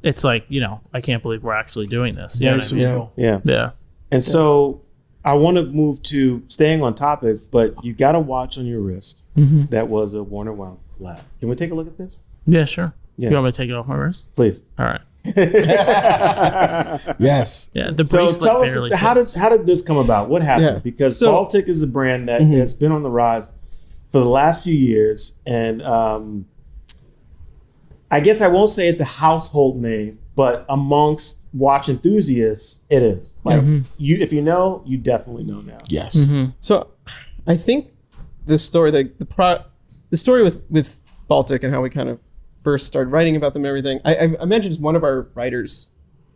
it's like, I can't believe we're actually doing this. You know what I mean? Yeah. And so I want to move to staying on topic, but you got a watch on your wrist that was a Warner Wow collab. Can we take a look at this? Yeah, sure. Yeah. You want me to take it off my wrist? Please. All right. Yes. Yeah. The so bracelet tell us, barely how did this come about? What happened? Yeah. Because Baltic is a brand that has been on the rise for the last few years, and I guess I won't say it's a household name, but amongst watch enthusiasts, it is. Like if you know, you definitely know now. Yes. So I think the story, the story with Baltic and how we kind of first started writing about them and everything, I mentioned one of our writers,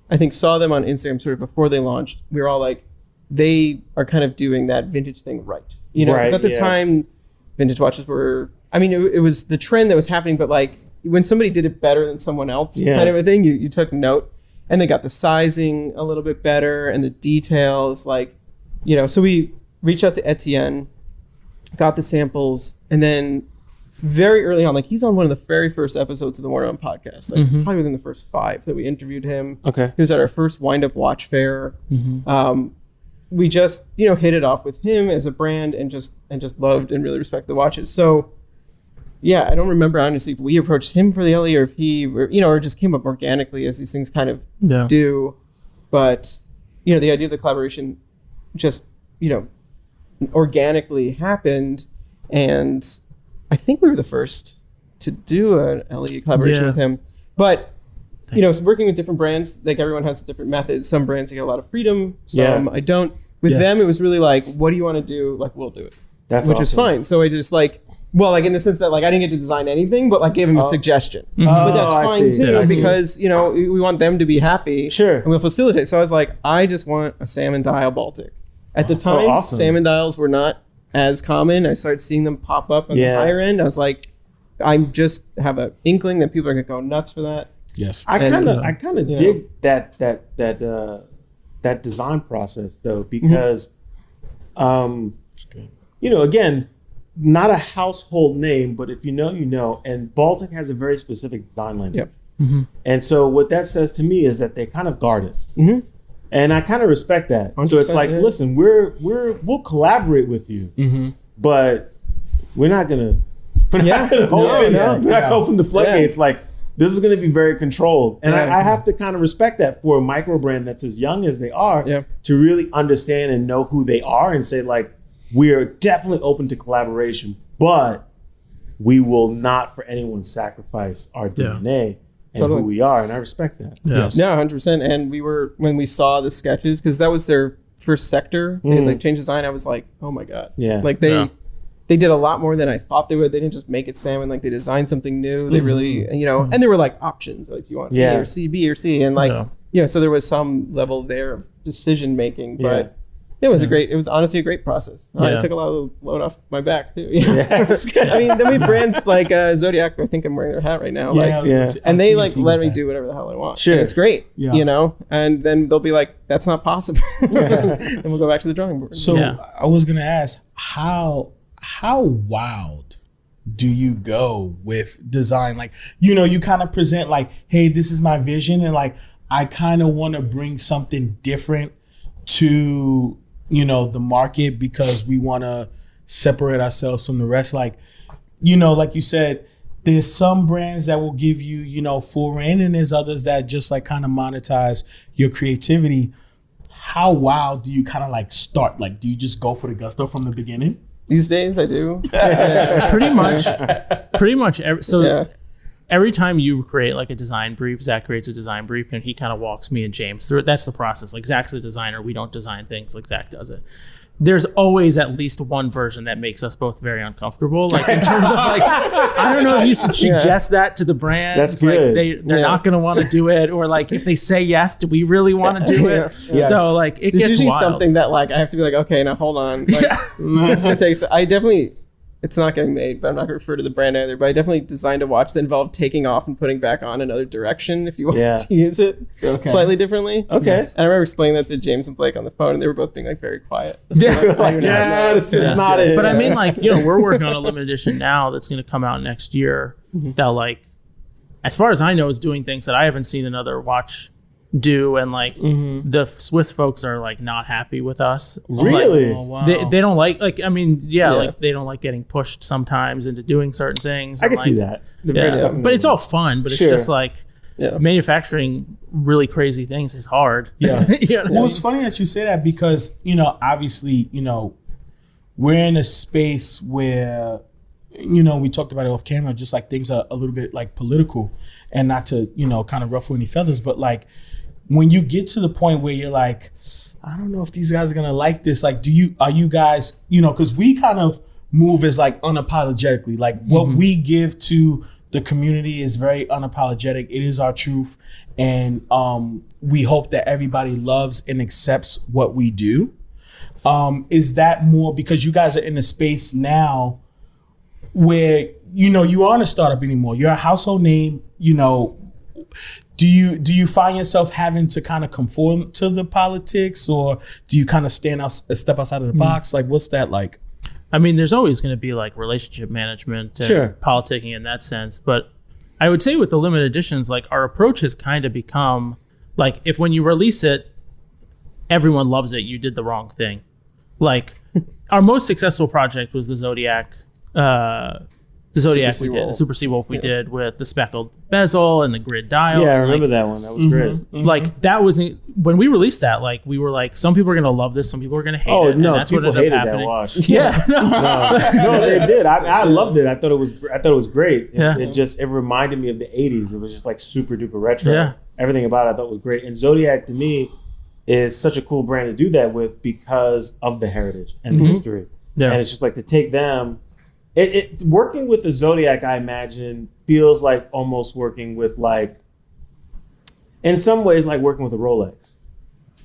I think, saw them on Instagram sort of before they launched. We were all like, they are kind of doing that vintage thing right. Because at the time, vintage watches were, it was the trend that was happening, but like when somebody did it better than someone else kind of a thing, you took note. And they got the sizing a little bit better and the details, like, so we reached out to Etienne, got the samples, and then very early on, like he's on one of the very first episodes of the Warner podcast, like probably within the first 5 that we interviewed him. Okay. He was at our first Wind Up watch fair. We just, hit it off with him as a brand and just loved and really respected the watches. So yeah, I don't remember honestly if we approached him for the LE or if he, or just came up organically as these things kind of do. But, the idea of the collaboration just, organically happened. And I think we were the first to do an LE collaboration with him. But, working with different brands, like everyone has different methods. Some brands you get a lot of freedom, some I don't. With them, it was really like, what do you want to do? Like, we'll do it. Which is fine. So I just like, well, like in the sense that like I didn't get to design anything, but like gave him a suggestion. But that's fine too, because we want them to be happy. Sure. And we'll facilitate. So I was like, I just want a salmon dial Baltic. At the time, salmon dials were not as common. I started seeing them pop up on the higher end. I was like, I just have an inkling that people are gonna go nuts for that. Yes. I kind of dig that design process though, because again, not a household name, but if you know, you know. And Baltic has a very specific design language. Yep. And so what that says to me is that they kind of guard it. And I kind of respect that. So it's like, listen, we'll collaborate with you, but we're not gonna open the floodgates. Like this is gonna be very controlled. And I have to kind of respect that for a micro brand that's as young as they are to really understand and know who they are and say like, we are definitely open to collaboration, but we will not for anyone sacrifice our DNA and who we are. And I respect that. Yes. No, 100%. And we were, when we saw the sketches, because that was their first sector, they like changed design. I was like, oh my God. Yeah. Like they did a lot more than I thought they would. They didn't just make it salmon. Like they designed something new. They really, and there were like options. Like, do you want A or C, B or C? And like, so there was some level there of decision making, but it was honestly a great process. It took a lot of the load off my back too. I mean, then we have brands like Zodiac. I think I'm wearing their hat right now. And they like let me do whatever the hell I want. Sure, and it's great. And then they'll be like, "That's not possible." Then we'll go back to the drawing board. So I was gonna ask, how wild do you go with design? Like, you kind of present like, "Hey, this is my vision," and like, I kind of want to bring something different to the market because we want to separate ourselves from the rest. Like, like you said, there's some brands that will give you, full reign, and there's others that just like kind of monetize your creativity. how wild do you kind of like start? Like, do you just go for the gusto from the beginning? These days, I do. Pretty much. Every time you create like a design brief, Zach creates a design brief, and he kind of walks me and James through it. That's the process. Like, Zach's the designer. We don't design things like Zach does it. There's always at least one version that makes us both very uncomfortable. Like, in terms of like, I don't know if you should suggest that to the brand. That's good. Like, they're not going to want to do it, or like if they say yes, do we really want to do it? Yes. So like it There's gets usually wild. something that like I have to be like, okay, now hold on. Like, it's gonna take. I definitely. It's not getting made, but I'm not going to refer to the brand either. But I definitely designed a watch that involved taking off and putting back on another direction if you want to use it slightly differently. Okay. And I remember explaining that to James and Blake on the phone, and they were both being like very quiet. This is not it. But I mean, like, you know, we're working on a limited edition now that's going to come out next year that, like, as far as I know, is doing things that I haven't seen another watch do, and like the Swiss folks are like not happy with us. Really? Like, Oh, wow. they don't like I mean, like they don't like getting pushed sometimes into doing certain things. I and, can see that. But it's all fun. But it's just like manufacturing really crazy things is hard. Yeah. You know? Well, it's funny that you say that because, you know, obviously, you know, we're in a space where, you know, we talked about it off camera, just like things are a little bit like political, and not to, you know, kind of ruffle any feathers, but like when you get to the point where you're like, I don't know if these guys are going to like this. Like, are you guys, you know, because we kind of move as like unapologetically, like what we give to the community is very unapologetic. It is our truth. And we hope that everybody loves and accepts what we do. Is that more because you guys are in a space now where, you know, you aren't a startup anymore. You're a household name, you know. Do you find yourself having to kind of conform to the politics, or do you kind of step outside of the box? Like, what's that like? I mean, there's always going to be like relationship management and politicking in that sense. But I would say with the limited editions, like our approach has kind of become like, if when you release it, everyone loves it, you did the wrong thing. Like our most successful project was the Zodiac. The Zodiac we did, the Super Seawolf we did with the speckled bezel and the grid dial. Yeah, I remember that one. That was great. Like that was when we released that. Like we were like, some people are gonna love this, some people are gonna hate it. Oh no, and that's people what ended hated up that happening. watch. Yeah, No, they did. I loved it. I thought it was great. Yeah. It reminded me of the '80s. It was just like super duper retro. Yeah. Everything about it I thought was great. And Zodiac to me is such a cool brand to do that with because of the heritage and the history. Yeah. And it's just like to take them. It working with the Zodiac, I imagine, feels like almost working with like, in some ways, like working with a Rolex,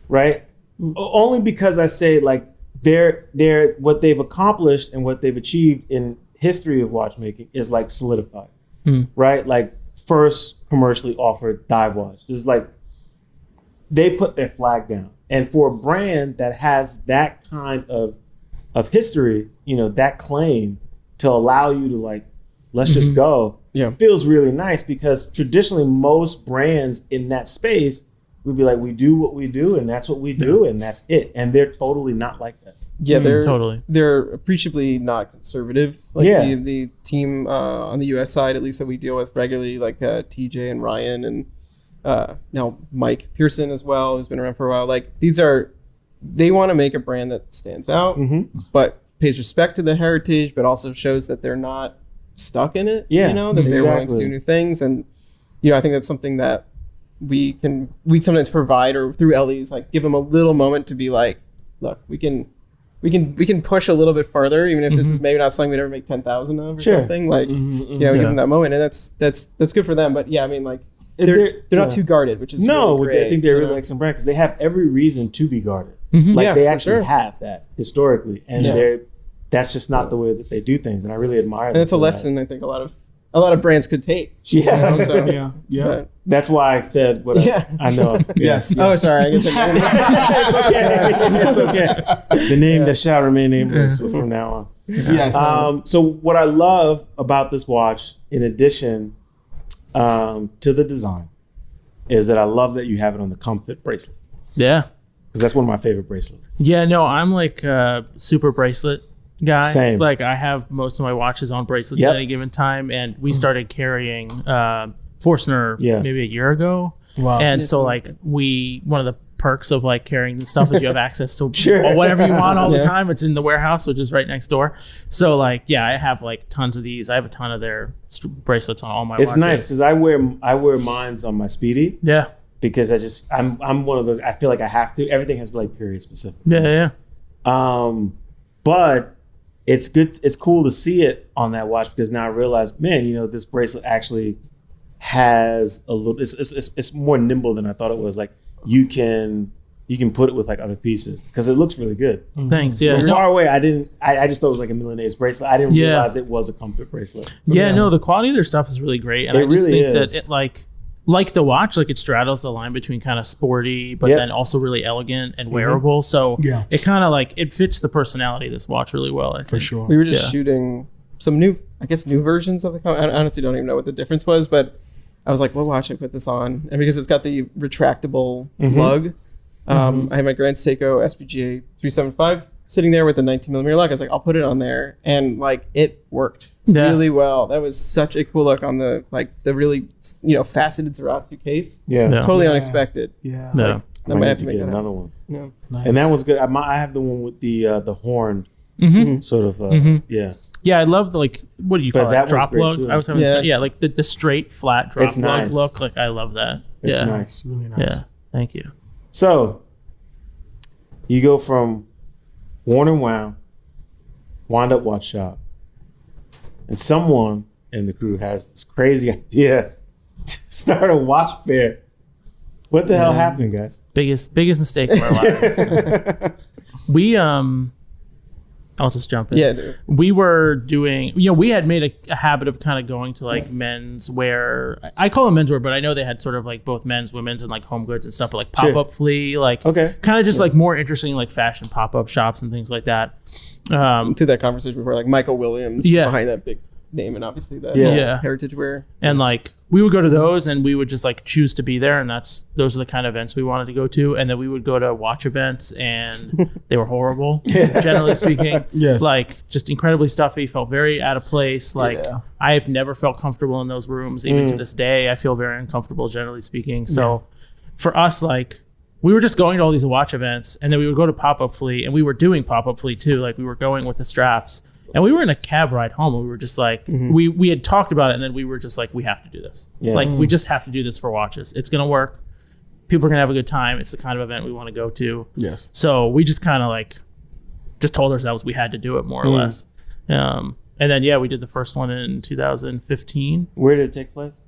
right? Only because I say like they're what they've accomplished and what they've achieved in history of watchmaking is like solidified, right? Like first commercially offered dive watch. Just like they put their flag down, and for a brand that has that kind of history, you know, that claim to allow you to like, let's just go, feels really nice, because traditionally most brands in that space would be like, we do what we do and that's what we do and that's it. And they're totally not like that. Yeah, they're appreciably not conservative. Like the team on the US side, at least that we deal with regularly, like TJ and Ryan and now Mike Pearson as well, who's been around for a while. Like they want to make a brand that stands out, but pays respect to the heritage, but also shows that they're not stuck in it. Yeah, you know, that they're willing to do new things. And, you know, I think that's something that we sometimes provide, or through LEs, like give them a little moment to be like, look, we can push a little bit further, even if this is maybe not something we'd ever make 10,000 of or something. Like, you know, give them that moment, and that's good for them. But yeah, I mean, like they're not too guarded, which is really great. I think they're really excellent brand because they have every reason to be guarded. Like they actually have that historically, and that's just not the way that they do things, and I really admire. And it's a lesson I think a lot of brands could take. Yeah, you know, so, yeah. That's why I said what I know. Yes. Oh, sorry. I guess it's okay. The name that shall remain nameless from now on. Yes. So what I love about this watch, in addition to the design, is that I love that you have it on the Comfort bracelet. Yeah. Because that's one of my favorite bracelets. Yeah, no, I'm like a super bracelet guy. Same. Like I have most of my watches on bracelets at any given time, and we started carrying Forstner maybe a year ago. Wow. And so like one of the perks of like carrying the stuff is you have access to Sure. whatever you want all the time. It's in the warehouse, which is right next door. So like, yeah, I have like tons of these. I have a ton of their bracelets on all my watches. It's nice because I wear mines on my Speedy. Yeah. Because I'm one of those. I feel like I have to. Everything has to be like period specific. Yeah. But it's good. It's cool to see it on that watch because now I realize, man, this bracelet actually has a little. It's more nimble than I thought it was. Like you can put it with like other pieces because it looks really good. Thanks. Yeah. From far away, I just thought it was like a Milanese bracelet. I didn't realize it was a comfort bracelet. Yeah. No, the quality of their stuff is really great, and I just really think is. that it like the watch, like it straddles the line between kind of sporty, but then also really elegant and wearable. So it kind of like it fits the personality of this watch really well. I think. For sure. We were just shooting some new versions of the. I honestly don't even know what the difference was, but I was like, "What watch I put this on?" And because it's got the retractable lug, I had my Grand Seiko SPGA 375 sitting there with the 19mm lug. I was like, "I'll put it on there," and like it worked really well. That was such a cool look on the really faceted Zeratsu case. Totally unexpected. Yeah. I might have to make get that another one. Yeah. Nice. And that was good. I have the one with the horned sort of Yeah, I love the what do you call that it? one's Drop great, lug. too. I was having like the straight flat drop It's lug nice. look. Like I love that. It's yeah, nice. It's really nice. yeah. Thank you. So you go from Worn and Wound Up Watch Shop, and someone in the crew has this crazy idea to start a watch fair. What the hell happened, guys? Biggest mistake of our lives. We I'll just jump in. Yeah, dude. We were doing, we had made a habit of kind of going to like men's wear. I call them men's wear, but I know they had sort of like both men's, women's, and like home goods and stuff, but like pop-up flea, like kind of just like more interesting like fashion pop-up shops and things like that. To that conversation before, like Michael Williams behind that big name, and obviously that heritage wear. And like we would go to those and we would just like choose to be there, and those are the kind of events we wanted to go to. And then we would go to watch events and they were horrible, generally speaking. Yes. Like just incredibly stuffy, felt very out of place. Like I've never felt comfortable in those rooms. Even to this day, I feel very uncomfortable, generally speaking. So for us, like we were just going to all these watch events, and then we would go to Pop-Up Flea, and we were doing Pop-Up Flea too. Like we were going with the straps. And we were in a cab ride home, and we were just like, we had talked about it, and then we were just like, we have to do this. Yeah. Like, we just have to do this for watches. It's going to work. People are going to have a good time. It's the kind of event we want to go to. Yes. So we just kind of like, just told ourselves we had to do it more or less. And then, we did the first one in 2015. Where did it take place?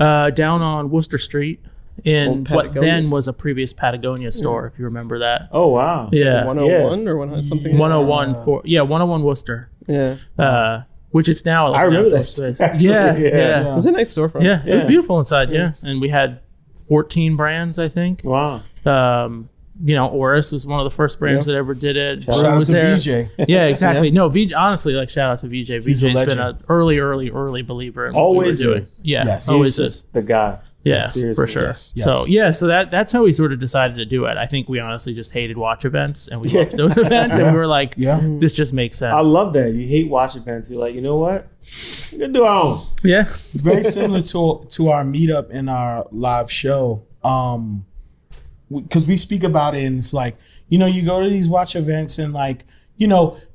Down on Worcester Street in what then Patagonia. was a previous Patagonia store, if you remember that. Oh, wow. Yeah. 101 or something. 101 101 Worcester. Yeah. Which it's now. Like I remember outdoor that space. store, actually. Yeah. It was a nice storefront. Yeah, it was beautiful inside. Yeah, and we had 14 brands, I think. Wow. Oris was one of the first brands that ever did it. Shout out was to there. VJ. Yeah, exactly. No, VJ. Honestly, like shout out to VJ. He's a VJ's been legend. an early believer in what Always we were doing. is. Yeah, Yes. always He's is. just the guy. Yeah, Seriously. for sure. Yes, So so that's how we sort of decided to do it. I think we honestly just hated watch events, and we loved those events, and we were like, this just makes sense. I love that. You hate watch events. You're like, you know what? We're going to do our own. Yeah. Very similar to our meetup and our live show. Because we speak about it, and it's like, you go to these watch events and like,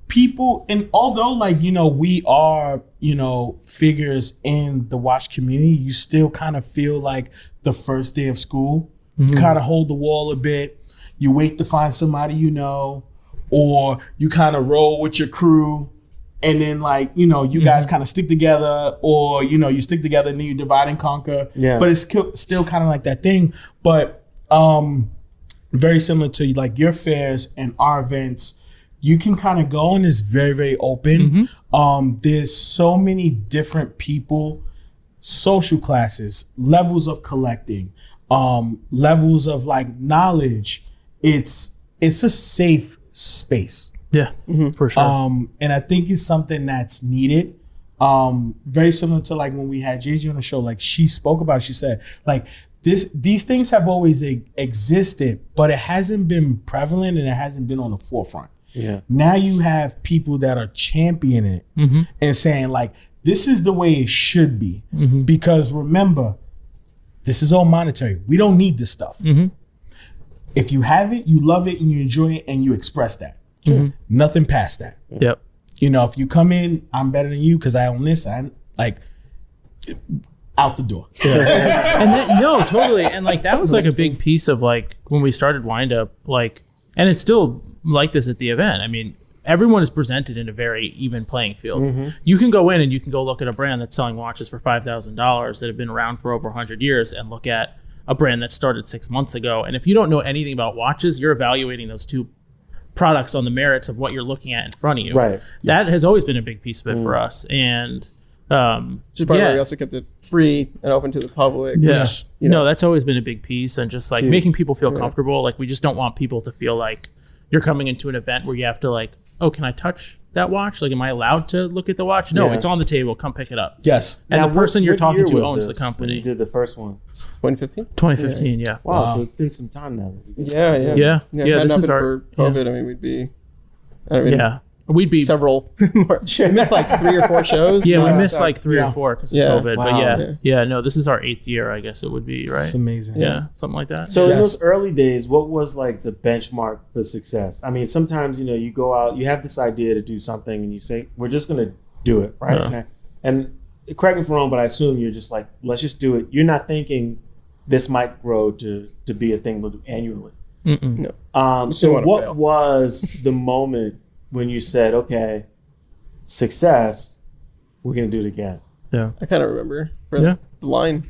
people, and although like, we are, figures in the watch community, you still kind of feel like the first day of school. You kind of hold the wall a bit. You wait to find somebody or you kind of roll with your crew. And then like, you guys kind of stick together, or, you stick together and then you divide and conquer. Yeah. But it's still kind of like that thing. But very similar to like your fairs and our events, you can kind of go and it's very, very open. There's so many different people, social classes, levels of collecting, levels of like knowledge. It's a safe space. Yeah, for sure. And I think it's something that's needed. Very similar to like when we had JJ on the show, like she spoke about it, she said like these things have always existed, but it hasn't been prevalent and it hasn't been on the forefront. Yeah. Now you have people that are championing it and saying like, this is the way it should be. Because remember, this is all monetary. We don't need this stuff. if you have it, you love it and you enjoy it and you express that. Nothing past that. Yep. You know, if you come in, I'm better than you because I own this. I'm like out the door. And that, no, totally. And like that was like a big piece of like when we started Wind Up, like, and it's still like this at the event. I mean, everyone is presented in a very even playing field. You can go in and you can go look at a brand that's selling watches for $5,000 that have been around for over 100 years and look at a brand that started 6 months ago. And if you don't know anything about watches, you're evaluating those two products on the merits of what you're looking at in front of you. Right. That has always been a big piece of it for us. And Just part where we also kept it free and open to the public. yes. Which, you know, No, that's always been a big piece, and just like making people feel comfortable. Like we just don't want people to feel like you're coming into an event where you have to like, oh, can I touch that watch? Like, am I allowed to look at the watch? No, it's on the table. Come pick it up. Yes. And Now, the person what you're talking year to was owns the this when company. you did the first one? 2015. 2015, yeah. Wow, so it's been some time now. Yeah. Yeah. Had This not is been our for COVID. I mean, we'd be. I mean, yeah. We'd be several more. We missed like 3 or 4 shows. yeah, we but- missed like 3 or 4 because of COVID. Wow. But yeah, no, this is our 8th year, I guess it would be, right? It's amazing. Yeah, something like that. So in Yes. those early days, what was like the benchmark for success? I mean, sometimes, you know, you go out, you have this idea to do something and you say, we're just going to do it, right? Yeah. And correct me if I'm wrong, but I assume you're just like, let's just do it. You're not thinking this might grow to be a thing we'll do annually. Mm-mm. No. So wanna what fail. was the moment when you said, okay, success, we're going to do it again? Yeah. I kind of remember for Yeah. the line.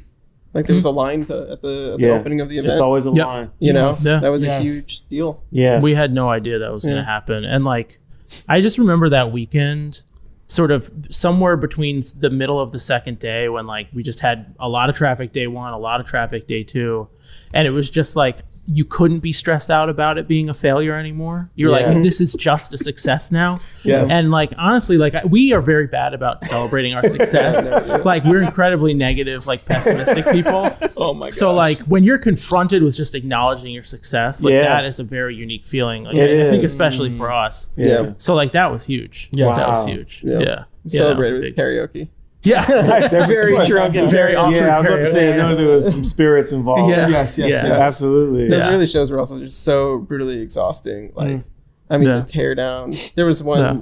Like there was a line at the Yeah. opening of the event. It's always a Yep. line. you know, Yes. Yeah. that was a Yes. huge deal. Yeah. We had no idea that was going to Yeah. happen. And like, I just remember that weekend, sort of somewhere between the middle of the second day when like we just had a lot of traffic day 1, a lot of traffic day 2. And it was just like, you couldn't be stressed out about it being a failure anymore. You're Yeah. like, this is just a success now. Yes. And like, honestly, like we are very bad about celebrating our success. Like we're incredibly negative, like pessimistic people. Oh my god. So like when you're confronted with just acknowledging your success, like Yeah. that is a very unique feeling. Like, It I think is. especially for us. Yeah. So like that was huge. Yes. That was Wow. huge. Yeah. Yeah. Celebrated that with was karaoke. yeah. They're Very drunk and very awkward. Yeah, I was about to karaoke. say, I know there was some spirits involved. Yeah. Yes. Yes. Yeah. Yes. Absolutely. Those Yeah. early shows were also just so brutally exhausting. Like, I mean, Yeah. the tear down. There was one Yeah.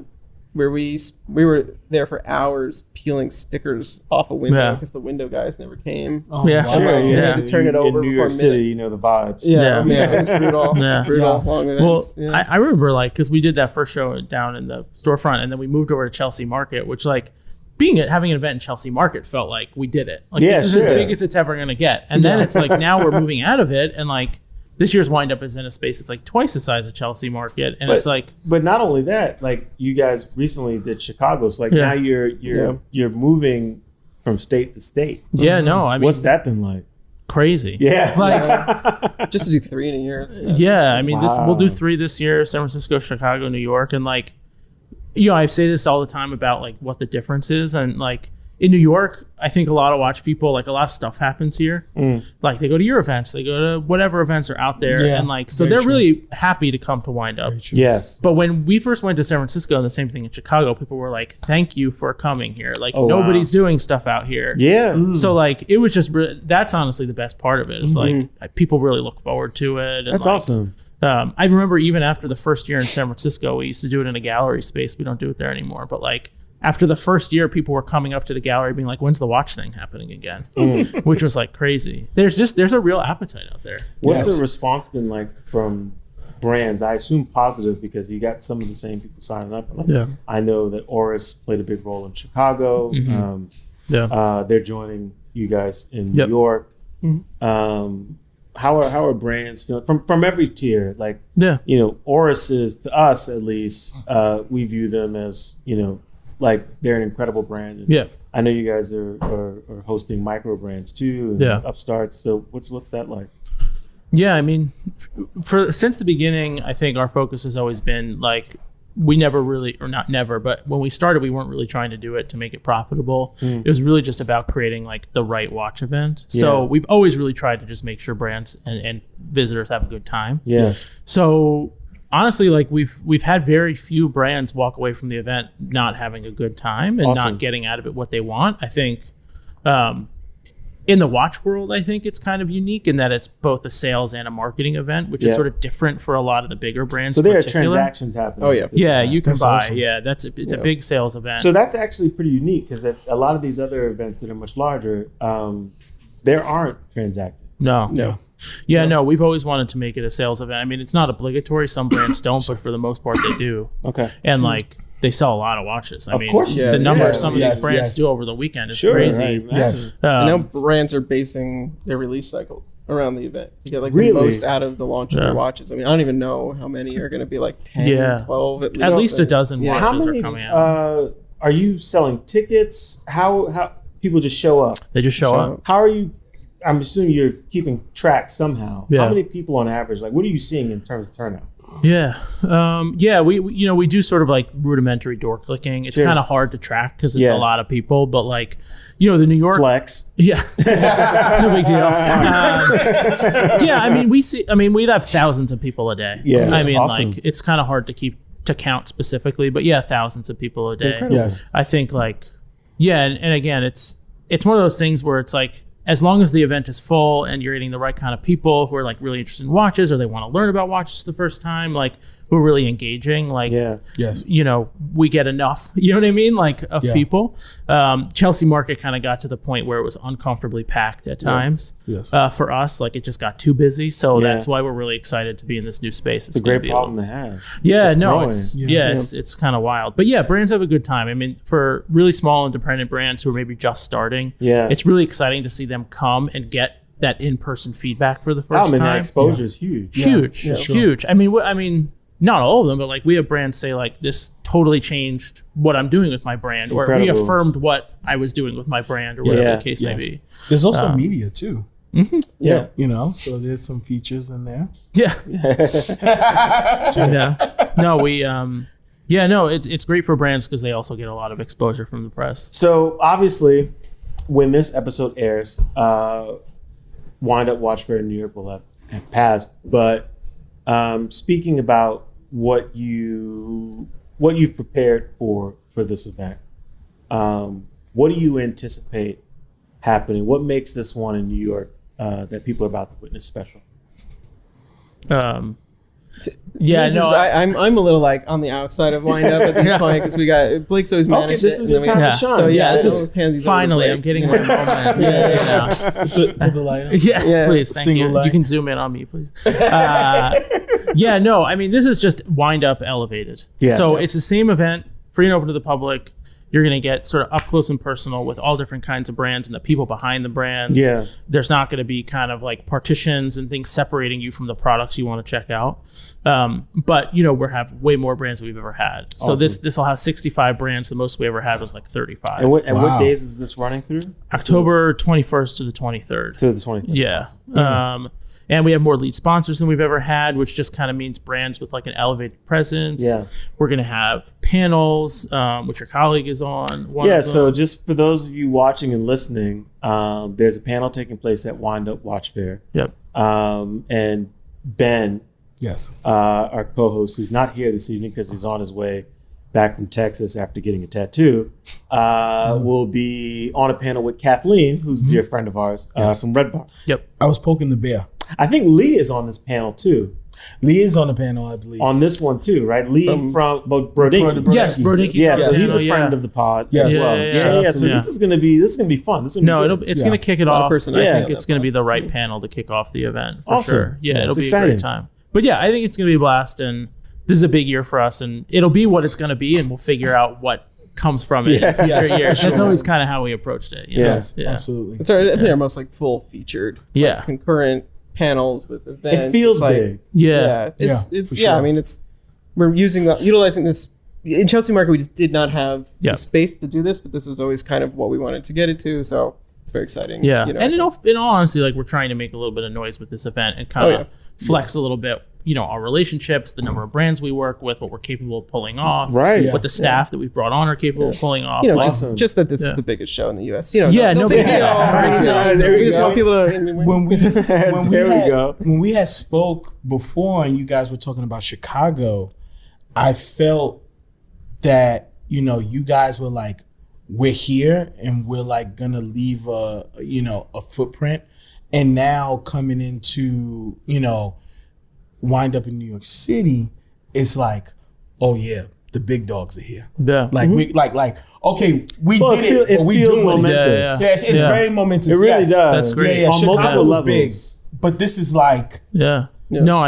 where we were there for hours peeling stickers off a window Yeah. because the window guys never came. Oh, Yeah. wow. Sure, Like, yeah. we had to turn it over in New before York City, midnight. you know the vibes. Yeah. Man, it was brutal. Yeah. Brutal. Yeah. Long Well, events. yeah. I remember like because we did that first show down in the storefront, and then we moved over to Chelsea Market, which like having an event in Chelsea Market felt like we did it. Like Yeah, this is sure. as big as it's ever gonna get. And then it's like now we're moving out of it, and like this year's Wind Up is in a space that's like twice the size of Chelsea Market, and it's like But not only that, like you guys recently did Chicago, so like Yeah. now you're moving from state to state. yeah, no, I mean What's that been like? crazy. Yeah. Like Just to do 3 in a year. yeah, I mean this we'll do Wow. 3 this year: San Francisco, Chicago, New York, and like you know I say this all the time about like what the difference is, and like in New York, I think a lot of watch people, like a lot of stuff happens here. Like they go to your events, they go to whatever events are out there, Yeah, and like so very they're true. really happy to come to Wind Up. Yes. But when we first went to San Francisco and the same thing in Chicago, people were like, "Thank you for coming here." Like Oh, nobody's doing stuff out here. Yeah. So like it was just that's honestly the best part of it. Is like people really look forward to it. And That's like, awesome. I remember even after the first year in San Francisco, we used to do it in a gallery space. We don't do it there anymore. But like after the first year, people were coming up to the gallery being like, "When's the watch thing happening again?" Which was like crazy. There's a real appetite out there. What's Yes. the response been like from brands? I assume positive because you got some of the same people signing up. Like, Yeah. I know that Oris played a big role in Chicago. Yeah. They're joining you guys in Yep. New York. How are brands feeling from every tier? Like, Yeah. you know, Oris is, to us at least, we view them as, you know, like they're an incredible brand. And Yeah. I know you guys are hosting micro brands too, and Yeah. upstarts. So what's that like? Yeah, I mean, since the beginning, I think our focus has always been like we never really, or not never, but when we started, we weren't really trying to do it to make it profitable. It was really just about creating like the right watch event. So Yeah. we've always really tried to just make sure brands and visitors have a good time. Yes. So honestly, like we've had very few brands walk away from the event not having a good time and Awesome. not getting out of it what they want. I think in the watch world, I think it's kind of unique in that it's both a sales and a marketing event, which is sort of different for a lot of the bigger brands. So there are transactions happening. Oh yeah, yeah, you can buy. awesome. Yeah, it's a big sales event. So that's actually pretty unique because at a lot of these other events that are much larger, there aren't transactions. No. Yeah, no, we've always wanted to make it a sales event. I mean, it's not obligatory. Some brands don't, but for the most part, they do. Okay. And like, they sell a lot of watches. I mean, course, the numbers some of these brands do over the weekend is crazy. Right, Yes. I know brands are basing their release cycles around the event to get like the Really? most out of the launch of their watches. I mean, I don't even know how many are going to be like 10, 12 at least a dozen Yeah. watches How many are coming out. are you selling tickets? How people just show up? They just show up. How are you? I'm assuming you're keeping track somehow. Yeah. How many people on average? Like, what are you seeing in terms of turnout? Yeah. We do sort of like rudimentary door clicking. It's kind of hard to track because it's a lot of people, but like, the New York Flex. Yeah. No big deal. We'd have thousands of people a day. Yeah. I mean, Awesome. like, it's kind of hard to count specifically, but yeah, thousands of people a day. Yes. I think like, and again, it's one of those things where it's like, as long as the event is full and you're getting the right kind of people who are like really interested in watches or they want to learn about watches for the first time, like who are really engaging, like, Yes. we get enough, you know what I mean? Like of people. Chelsea Market kind of got to the point where it was uncomfortably packed at times. Yes. For us, like it just got too busy. So that's why we're really excited to be in this new space. It's a great problem to have. Yeah, It's no, growing. it's kind of wild. But yeah, brands have a good time. I mean, for really small independent brands who are maybe just starting, it's really exciting to see them come and get that in-person feedback for the first time. That exposure is huge. Huge. I mean, not all of them, but like we have brands say like this totally changed what I'm doing with my brand, or reaffirmed what I was doing with my brand, or whatever the case may be. There's also media too. Yeah. So there's some features in there. Yeah. No, it's great for brands because they also get a lot of exposure from the press. So obviously, when this episode airs, Wind Up Watch Fair in New York will have passed. But speaking about what you've prepared for this event, what do you anticipate happening? What makes this one in New York that people are about to witness special? I'm a little like on the outside of Wind Up at this point because we got Blake's always managed this is your time to shine. So this is finally I'm getting my moment. Put the light on. Yeah, please, thank Single you. light. You can zoom in on me, please. I mean, this is just Wind Up elevated. Yes. So it's the same event, free and open to the public. You're going to get sort of up close and personal with all different kinds of brands and the people behind the brands. Yeah. There's not going to be kind of like partitions and things separating you from the products you want to check out. But we have way more brands than we've ever had. So this will have 65 brands. The most we ever had was like 35. And what days is this running through? October 21st to the 23rd. To the 23rd. Yeah. And we have more lead sponsors than we've ever had, which just kind of means brands with like an elevated presence. Yeah. We're going to have panels, which your colleague is on. So just for those of you watching and listening, there's a panel taking place at Wind Up Watch Fair. Yep. And Ben, Yes. our co-host, who's not here this evening because he's on his way back from Texas after getting a tattoo, will be on a panel with Kathleen, who's a dear friend of ours from Red Bar. Yep. I was poking the bear. I think Lee is on this panel too. Lee is on the panel, I believe. On this one too, right? Lee from Brodinky. Yes, Brodinky. Yeah, so he's a friend of the pod as well. Yeah. So this is gonna be fun. It's gonna kick it off. I think it's that gonna be the right panel to kick off the event for Awesome. sure. Yeah, it'll be exciting. a great time. But yeah, I think it's gonna be a blast, and this is a big year for us, and it'll be what it's gonna be, and we'll figure out what comes from it in future years. That's always kind of how we approached it. Yes, absolutely. It's I think our most like full featured, concurrent panels with events. It feels like, big. It's sure. I mean, we're utilizing this in Chelsea Market. We just did not have the space to do this, but this was always kind of what we wanted to get it to. So it's very exciting. Yeah, and in all honesty, like we're trying to make a little bit of noise with this event and kind of flex a little bit. Our relationships, the number of brands we work with, what we're capable of pulling off, right? What the staff that we've brought on are capable of pulling off. Just that this is the biggest show in the U.S. No big deal. We just want people to. When we had spoke before, and you guys were talking about Chicago, I felt that you guys were like we're here and we're like gonna leave a footprint. And now coming into, wind up in New York City, it's like, oh yeah, the big dogs are here. Yeah. Like we okay, we Well, did it, but we feels doing momentous. it. Yeah, it's very momentous. It really yes. does. That's great. Yeah, On Chicago multiple was levels. big, but this is like, Yeah. No,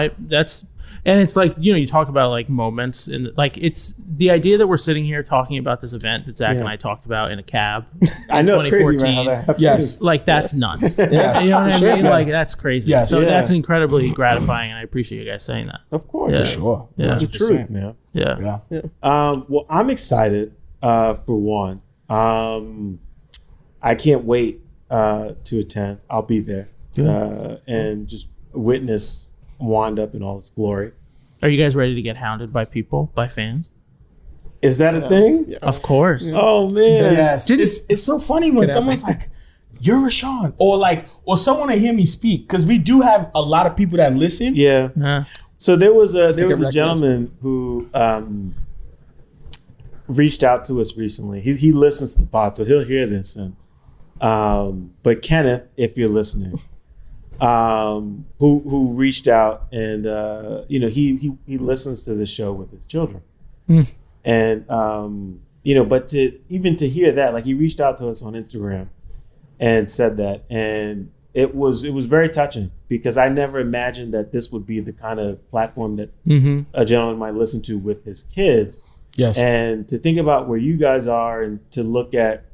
and it's like, you talk about like moments, and like it's the idea that we're sitting here talking about this event that Zach and I talked about in a cab. I know it's crazy, 2014. man, how that happens. Yes. Like that's nuts. Yes. You know what I Sure. mean? Yes. Like that's crazy. Yes. So Yeah. that's incredibly gratifying, and I appreciate you guys saying that. Of course. Yeah. sure. Yeah. It's the 100%. truth, man. Yeah. Yeah. Well, I'm excited for one. I can't wait to attend. I'll be there and just witness Wind Up in all its glory. Are you guys ready to get hounded by people, by fans? Is that a thing? Yeah. Of course. Oh man. Yes. It's so funny when someone's like, you're Rashawn, or someone to hear me speak, because we do have a lot of people that listen. Yeah. Yeah. So there was a recognize gentleman who reached out to us recently. He listens to the pod, so he'll hear this. And but Kenneth, if you're listening, who reached out and he listens to the show with his children, and but to hear that, like, he reached out to us on Instagram and said that, and it was very touching, because I never imagined that this would be the kind of platform that a gentleman might listen to with his kids. Yes. And to think about where you guys are, and to look at,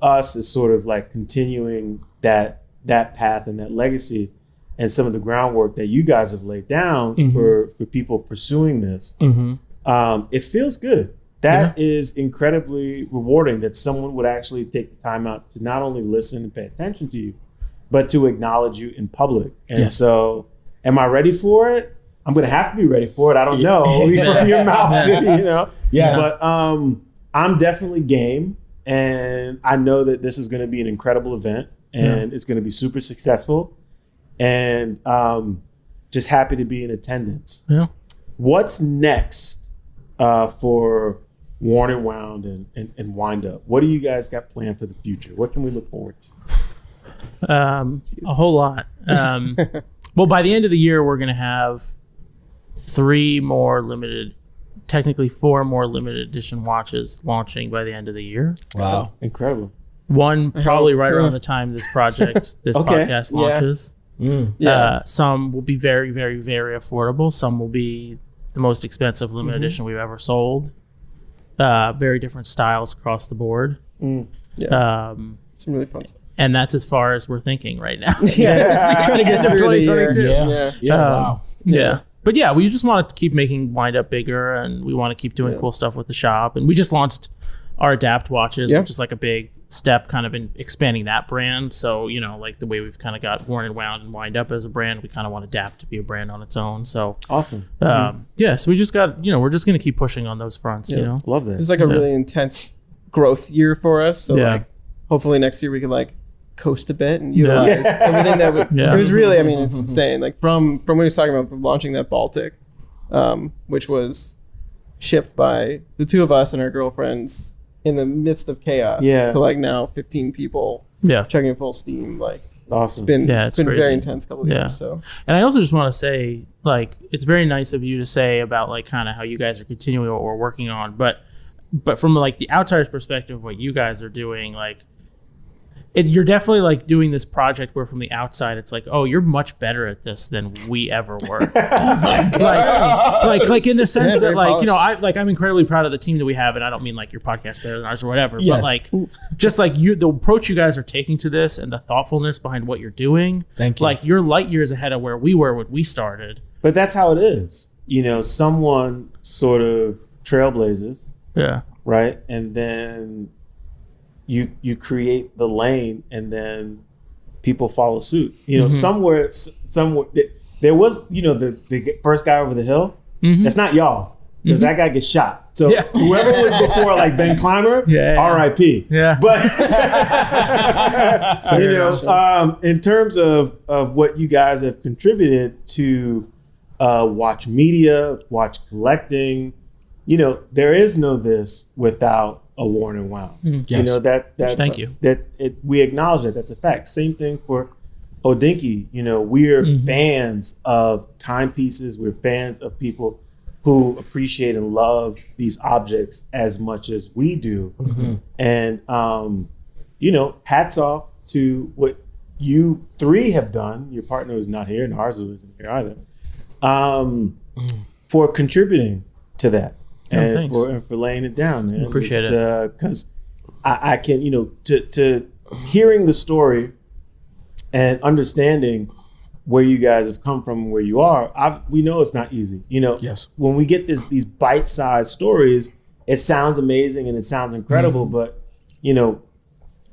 us as sort of like continuing that path and that legacy, and some of the groundwork that you guys have laid down for people pursuing this. It feels good. That is incredibly rewarding, that someone would actually take the time out to not only listen and pay attention to you, but to acknowledge you in public. And so, am I ready for it? I'm going to have to be ready for it. I don't know. From your mouth to, Yes. But I'm definitely game. And I know that this is going to be an incredible event, and it's going to be super successful. And just happy to be in attendance. Yeah. What's next for Worn and Wound and Wind Up? What do you guys got planned for the future? What can we look forward to? A whole lot. Well, by the end of the year, we're going to have 4 more limited edition watches launching by the end of the year. Wow. Incredible. One probably right around the time this podcast launches. Some will be very, very, very affordable. Some will be the most expensive limited edition we've ever sold. Very different styles across the board. Some really fun stuff. And that's as far as we're thinking right now. Trying to get through the year. Wow. Yeah. But yeah, we just want to keep making Wind Up bigger, and we want to keep doing cool stuff with the shop. And we just launched our Adapt watches, which is like a big step kind of in expanding that brand. So, like the way we've kind of got Worn and Wound and Wind Up as a brand, we kind of want Adapt to be a brand on its own. So Awesome. So we just got, we're just going to keep pushing on those fronts, Love this. It's like a really intense growth year for us. So like, hopefully next year we can like coast a bit and utilize everything that it was really, I mean, it's insane. Like from when he was talking about launching that Baltic, which was shipped by the two of us and our girlfriends in the midst of chaos to like now 15 people checking full steam. Like, awesome. It's been a crazy. very intense couple of years. So, and I also just want to say, like, it's very nice of you to say about like kind of how you guys are continuing what we're working on, but from like the outsider's perspective, what you guys are doing, like, you're definitely like doing this project where from the outside it's like, oh, you're much better at this than we ever were. Oh my God. like in the sense that like, I'm incredibly proud of the team that we have, and I don't mean like your podcast better than ours or whatever, but like just like the approach you guys are taking to this and the thoughtfulness behind what you're doing. Thank you. Like, you're light years ahead of where we were when we started. But that's how it is. Someone sort of trailblazes, right? And then you create the lane, and then people follow suit. Somewhere there was, the first guy over the hill. That's not y'all, because that guy gets shot. So whoever was before, like Ben Clymer, R.I.P. Yeah. But in terms of what you guys have contributed to watch media, watch collecting, there is no this without a Warren and Wow. Yes. You know, that's Thank you. We acknowledge that. That's a fact. Same thing for Odinky. You know, we're fans of timepieces. We're fans of people who appreciate and love these objects as much as we do. And, you know, hats off to what you three have done. Your partner who's not here, and ours who isn't here either, for contributing to that. And for laying it down, man. Appreciate it. Because I can, you know, to hearing the story and understanding where you guys have come from and where you are, we know it's not easy. You know, Yes. when we get these bite-sized stories, it sounds amazing and it sounds incredible, but, you know,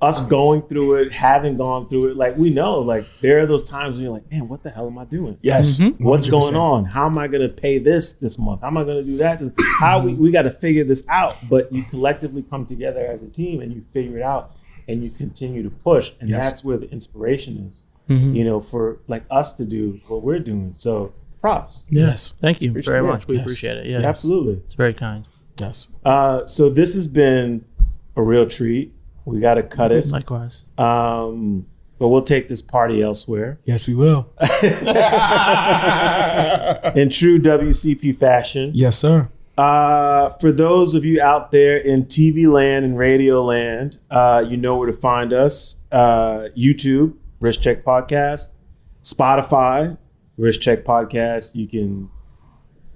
us going through it, having gone through it, like, we know, like, there are those times when you're like, man, what the hell am I doing? Yes. What's 100%. going on? How am I going to pay this month? How am I going to do that? How we got to figure this out. But you collectively come together as a team and you figure it out and you continue to push. And Yes. that's where the inspiration is, you know, for like us to do what we're doing. So props. Yes. Thank you very it. much. We Yes. appreciate it. Yeah. Absolutely. It's very kind. Yes. So this has been a real treat. We got to cut it. Likewise. But we'll take this party elsewhere. Yes, we will. In true WCP fashion. Yes, sir. For those of you out there in TV land and radio land, you know where to find us. YouTube, Wrist Check Podcast. Spotify, Wrist Check Podcast. You can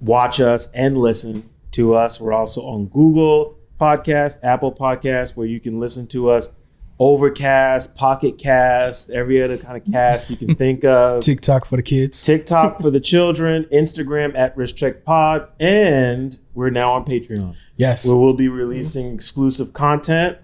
watch us and listen to us. We're also on Google Podcast, Apple Podcast, where you can listen to us. Overcast, Pocket Cast, every other kind of cast you can think of. TikTok for the kids. TikTok for the children, Instagram at Wrist Check Pod, and we're now on Patreon, Yes. where we'll be releasing exclusive content.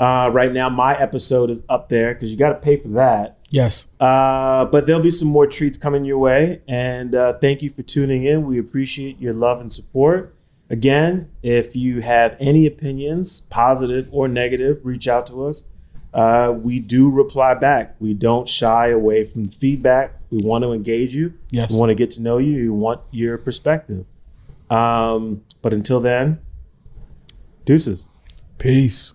Right now, my episode is up there because you got to pay for that. Yes. But there'll be some more treats coming your way. And thank you for tuning in. We appreciate your love and support. Again, if you have any opinions, positive or negative, reach out to us. We do reply back. We don't shy away from the feedback. We want to engage you. Yes. We want to get to know you. We want your perspective. But until then, deuces. Peace.